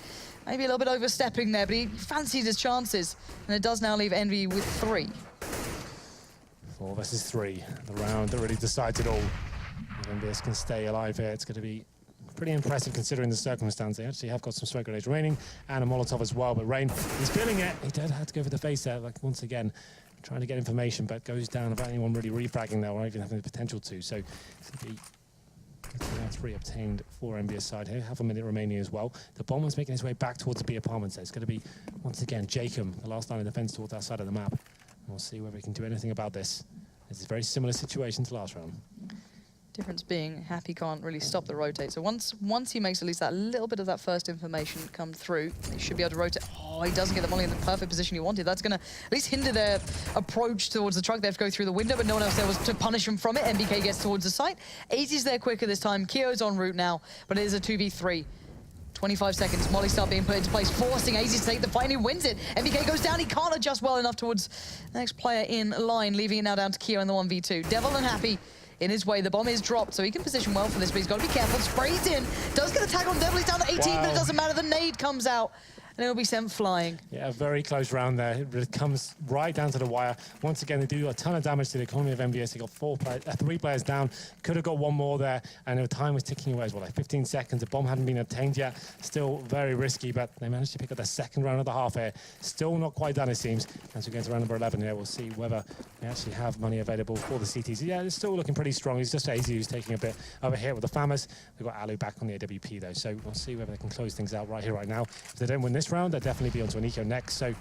Maybe a little bit overstepping there, but he fancied his chances. And it does now leave Envy with 3. 4 versus 3. The round that really decides it all. EnVyUs can stay alive here. It's going to be pretty impressive considering the circumstance. They actually have got some smoke grenades remaining and a Molotov as well, but Rain, he's feeling it. He did have to go for the face there, like once again, trying to get information, but goes down without anyone really refragging there or even having the potential to. So it's going to be 3 obtained for EnVyUs side here. Half a minute remaining as well. The bomb is making his way back towards the B apartments. So it's going to be, once again, Jacob, the last line of defense towards that side of the map. And we'll see whether we can do anything about this. This is a very similar situation to last round. Difference being, Happy can't really stop the rotate. So once he makes at least that little bit of that first information come through, he should be able to rotate. Oh, he doesn't get the molly in the perfect position he wanted. That's going to at least hinder their approach towards the truck. They have to go through the window, but no one else there was to punish him from it. MBK gets towards the site. 80's there quicker this time. Kio's en route now, but it is a 2v3. 25 seconds, Molly start being put into place, forcing AZ to take the fight, and he wins it. MBK goes down, he can't adjust well enough towards the next player in line, leaving it now down to Kio in the 1v2. Devil and Happy in his way. The bomb is dropped, so he can position well for this, but he's got to be careful. Sprays in, does get a tag on Devil, he's down to 18, but it doesn't matter. The nade comes out, and it will be sent flying. Yeah, a very close round there. It comes right down to the wire. Once again, they do a ton of damage to the economy of EnVyUs. They got 3 players down. Could have got one more there, and the time was ticking away as well, like 15 seconds. The bomb hadn't been obtained yet. Still very risky, but they managed to pick up their second round of the half here. Still not quite done, it seems. As we get to round number 11 here, we'll see whether they actually have money available for the CTs. Yeah, it's still looking pretty strong. It's just AZ who's taking a bit over here with the Famas. They've got Alu back on the AWP, though, so we'll see whether they can close things out right here, right now. If they don't win this round, they'll definitely be onto an eco next, so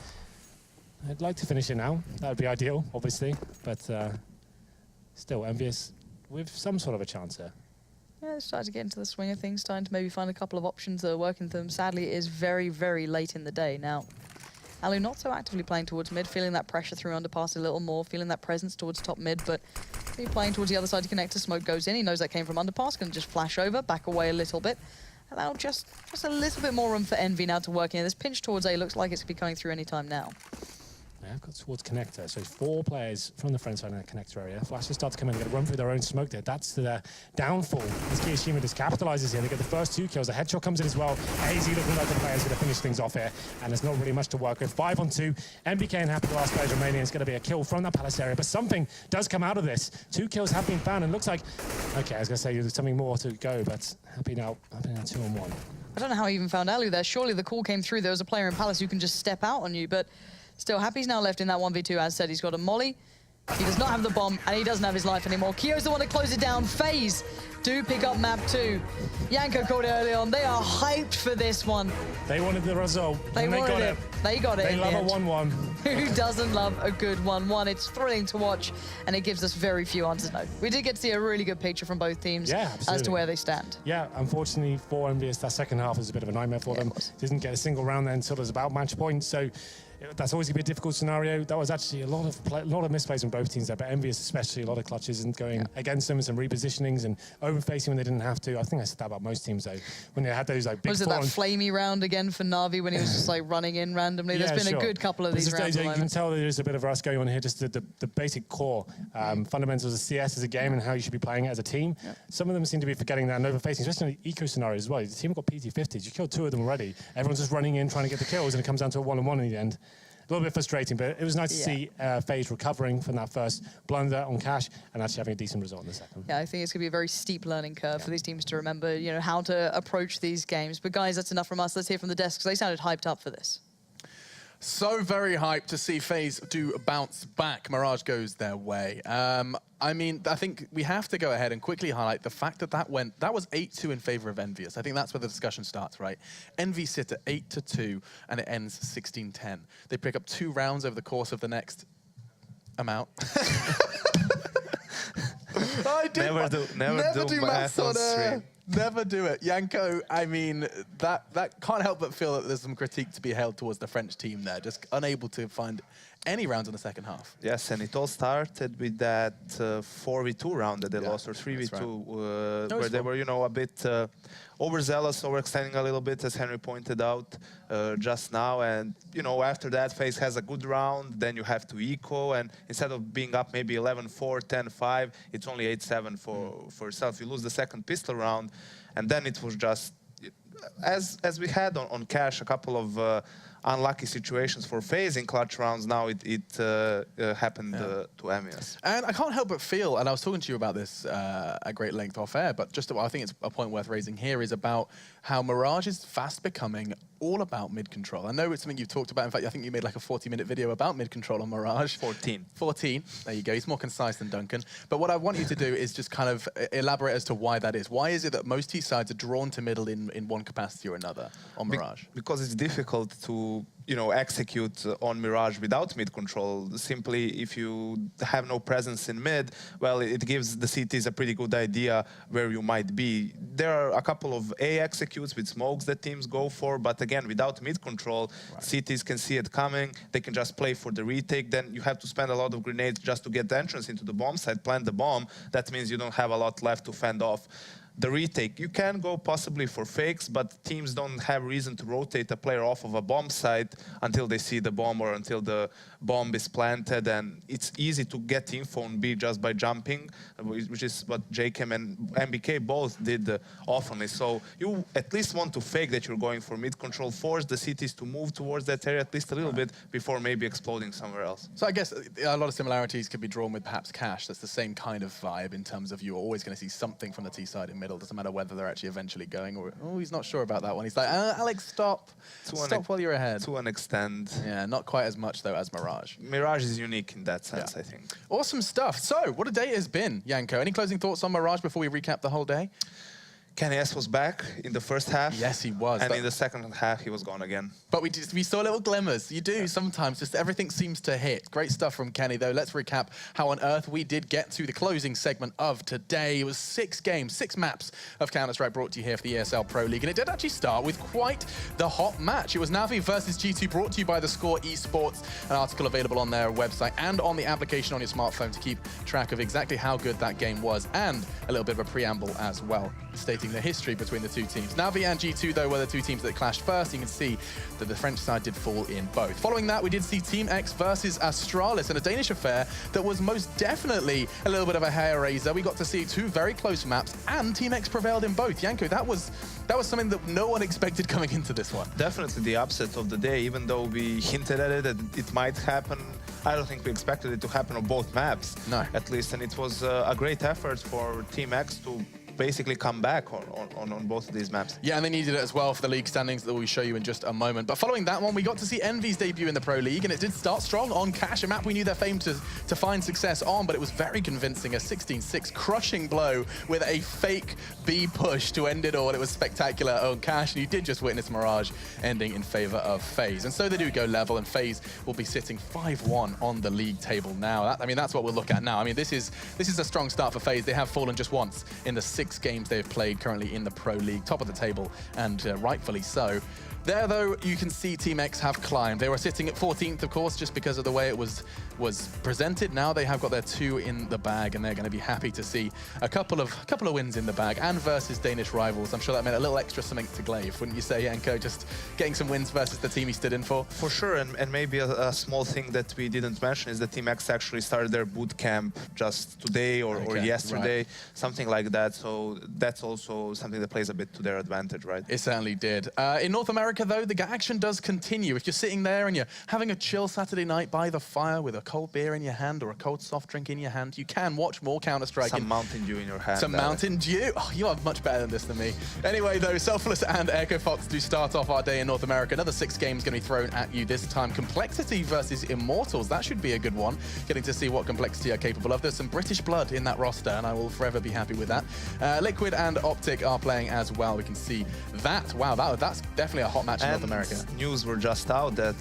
I'd like to finish it now. That would be ideal, obviously, but still, EnVyUs with some sort of a chance here. Yeah, they're starting to get into the swing of things, starting to maybe find a couple of options that are working for them. Sadly, it is very, very late in the day now. Alu not so actively playing towards mid, feeling that pressure through underpass a little more, feeling that presence towards top mid, but he's playing towards the other side to connect to smoke goes in. He knows that came from underpass, can just flash over, back away a little bit. Allow just a little bit more room for Envy now to work in. This pinch towards A looks like it's going to be coming through any time now. They have got towards connector, so 4 players from the front side in the connector area. Flashes start to come in, they're going to run through their own smoke there. That's the downfall. As Kiyashima just capitalizes here, they get the first 2 kills. A headshot comes in as well. AZ looking like the player's going to finish things off here, and there's not really much to work with. 5 on 2. MBK and Happy, the last players remaining. It's going to be a kill from that palace area, but something does come out of this. 2 kills have been found, and looks like, okay, I was going to say there's something more to go, but Happy now 2 on 1. I don't know how he even found Alu there. Surely the call came through. There was a player in Palace who can just step out on you, but still, Happy's now left in that 1v2. As said, he's got a molly. He does not have the bomb, and he doesn't have his life anymore. Kio's the one to close it down. FaZe do pick up map 2. Yanko called it early on. They are hyped for this one. They wanted the result. They got it. They got it. They love a 1-1. Who doesn't love a good 1-1? It's thrilling to watch, and it gives us very few answers. No, we did get to see a really good picture from both teams as to where they stand. Yeah, unfortunately for EnVyUs, that second half was a bit of a nightmare for them. Didn't get a single round there until it was about match point, so that's always going to be a difficult scenario. That was actually a lot of misplays from both teams there, but EnVyUs especially, a lot of clutches and going against them, and some repositionings and overfacing when they didn't have to. I think I said that about most teams though, when they had those like big. Was it that flamey round again for Na'Vi when he was just like running in randomly? There's been a good couple of these rounds. You can tell there's a bit of rust going on here, just the basic core fundamentals of CS as a game and how you should be playing it as a team. Some of them seem to be forgetting that and overfacing, especially in the eco scenarios as well. The team got PT50s. You killed 2 of them already. Everyone's just running in trying to get the kills, and it comes down to a 1-on-1 in the end. A little bit frustrating, but it was nice to see FaZe recovering from that first blunder on Cash and actually having a decent result in the second. Yeah, I think it's going to be a very steep learning curve for these teams to remember, you know, how to approach these games. But guys, that's enough from us. Let's hear from the desk, because they sounded hyped up for this. So very hyped to see FaZe do bounce back. Mirage goes their way. I mean, I think we have to go ahead and quickly highlight the fact that that was 8-2 in favor of EnVyUs. I think that's where the discussion starts, right? Envy sit at 8-2 and it ends 16-10. They pick up 2 rounds over the course of the next amount. Never do math on stream. Never do it. Yanko, I mean, that can't help but feel that there's some critique to be held towards the French team there, just unable to find any rounds in the second half. Yes, and it all started with that 4v2 round that they lost, or 3v2, where they were, you know, a bit overzealous, overextending a little bit, as Henry pointed out just now. And, you know, after that, FaZe has a good round, then you have to eco, and instead of being up maybe 11-4, 10-5, it's only 8-7 for yourself. You lose the second pistol round, and then it was just, as we had on Cash, a couple of unlucky situations for FaZe in clutch rounds. Now it happened to EnVyUs. And I can't help but feel, and I was talking to you about this at great length off air, but just I think it's a point worth raising here is about how Mirage is fast becoming all about mid-control. I know it's something you've talked about. In fact, I think you made like a 40-minute video about mid-control on Mirage. 14. 14. There you go. He's more concise than Duncan. But what I want you to do is just kind of elaborate as to why that is. Why is it that most T sides are drawn to middle in one capacity or another on Mirage? Because it's difficult to, you know, execute on Mirage without mid control. Simply, if you have no presence in mid, well, it gives the CTs a pretty good idea where you might be. There are a couple of A executes with smokes that teams go for, but again, without mid control, CTs can see it coming. They can just play for the retake. Then you have to spend a lot of grenades just to get the entrance into the bomb site, plant the bomb. That means you don't have a lot left to fend off the retake. You can go possibly for fakes, but teams don't have reason to rotate a player off of a bomb site until they see the bomb or until the bomb is planted. And it's easy to get info on B just by jumping, which is what JKM and MBK both did oftenly. So you at least want to fake that you're going for mid-control, force the CTs to move towards that area at least a little bit before maybe exploding somewhere else. So I guess a lot of similarities could be drawn with perhaps Cash. That's the same kind of vibe in terms of you're always going to see something from the T side in middle. Doesn't matter whether they're actually eventually going or, oh, he's not sure about that one. He's like, Alex, stop. Stop while you're ahead. To an extent. Yeah, not quite as much, though, as Mirage. Mirage is unique in that sense, I think. Awesome stuff. So, what a day it has been, Yanko. Any closing thoughts on Mirage before we recap the whole day? Kenny S was back in the first half. Yes, he was. And in the second half, he was gone again. But we saw little glimmers. You do sometimes. Just everything seems to hit. Great stuff from Kenny, though. Let's recap how on earth we did get to the closing segment of today. It was 6 games, 6 maps of Counter-Strike brought to you here for the ESL Pro League. And it did actually start with quite the hot match. It was Na'Vi versus G2, brought to you by The Score Esports. An article available on their website and on the application on your smartphone to keep track of exactly how good that game was. And a little bit of a preamble as well, stating the history between the 2 teams. Na'Vi and G2, though, were the 2 teams that clashed first. You can see that the French side did fall in both. Following that, we did see Team X versus Astralis in a Danish affair that was most definitely a little bit of a hair-raiser. We got to see 2 very close maps, and Team X prevailed in both. Yanko, that was something that no one expected coming into this one. Definitely the upset of the day, even though we hinted at it that it might happen. I don't think we expected it to happen on both maps, at least. And it was a great effort for Team X to basically come back on both of these maps. Yeah, and they needed it as well for the league standings that we'll show you in just a moment. But following that one, we got to see EnVy's debut in the Pro League, and it did start strong on Cash, a map we knew they're famed to find success on, but it was very convincing, a 16-6 crushing blow with a fake B push to end it all. It was spectacular on Cash, and you did just witness Mirage ending in favor of FaZe. And so they do go level, and FaZe will be sitting 5-1 on the league table now. I mean, that's what we'll look at now. I mean, this is a strong start for FaZe. They have fallen just once in the 6 games they've played currently in the Pro League, top of the table, and rightfully so. There, though, you can see Team X have climbed. They were sitting at 14th, of course, just because of the way it was presented. Now they have got their 2 in the bag, and they're going to be happy to see a couple of wins in the bag, and versus Danish rivals. I'm sure that meant a little extra something to Glaive, wouldn't you say, Yanko? Just getting some wins versus the team he stood in for. For sure, and maybe a small thing that we didn't mention is that Team X actually started their boot camp just today or yesterday, something like that. So So that's also something that plays a bit to their advantage, right? It certainly did. In North America, though, the action does continue. If you're sitting there and you're having a chill Saturday night by the fire with a cold beer in your hand or a cold soft drink in your hand, you can watch more Counter-Strike. Some Mountain Dew in your hand. Some Mountain Dew? Oh, you are much better than this than me. Anyway, though, Selfless and Echo Fox do start off our day in North America. Another 6 games going to be thrown at you this time. Complexity versus Immortals. That should be a good one. Getting to see what Complexity are capable of. There's some British blood in that roster, and I will forever be happy with that. Liquid and Optic are playing as well. We can see that. Wow, that's definitely a hot match in North America. News were just out that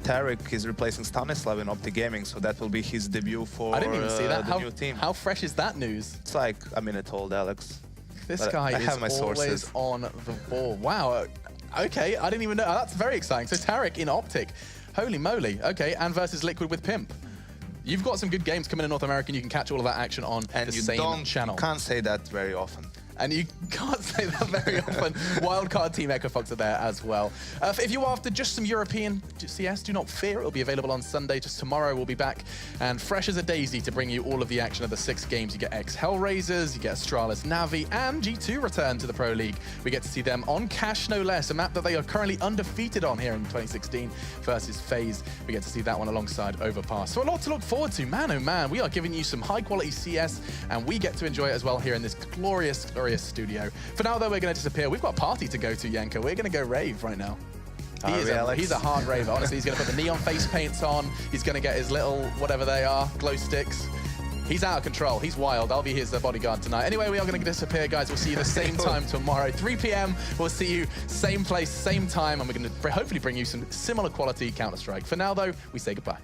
Tarek is replacing Stanislav in Optic Gaming, so that will be his debut for I didn't even see that. the new team. How fresh is that news? It's like a minute old, Alex. This But guy I have my is always sources. on the ball. Wow. Okay, I didn't even know. That's very exciting. So Tarek in Optic. Holy moly. Okay, and versus Liquid with Pimp. You've got some good games coming in North America, and you can catch all of that action on And the you same channel. can't say that very often. And you can't say that very often. Wildcard Team Echo Fox are there as well. If you're after just some European CS, do not fear. It'll be available on Sunday. Just tomorrow we'll be back. And fresh as a daisy to bring you all of the action of the 6 games. You get ex-Hellraisers, you get Astralis Navi, and G2 return to the Pro League. We get to see them on Cash, no less. A map that they are currently undefeated on here in 2016 versus FaZe. We get to see that one alongside Overpass. So a lot to look forward to. Man, oh man, we are giving you some high-quality CS, and we get to enjoy it as well here in this glorious studio. For now, though, we're going to disappear. We've got a party to go to, Yanko. We're going to go rave right now. He's a hard raver. Honestly, he's going to put the neon face paints on. He's going to get his little, whatever they are, glow sticks. He's out of control. He's wild. I'll be his bodyguard tonight. Anyway, we are going to disappear, guys. We'll see you the same time tomorrow, 3 p.m. We'll see you same place, same time, and we're going to hopefully bring you some similar quality Counter-Strike. For now, though, we say goodbye.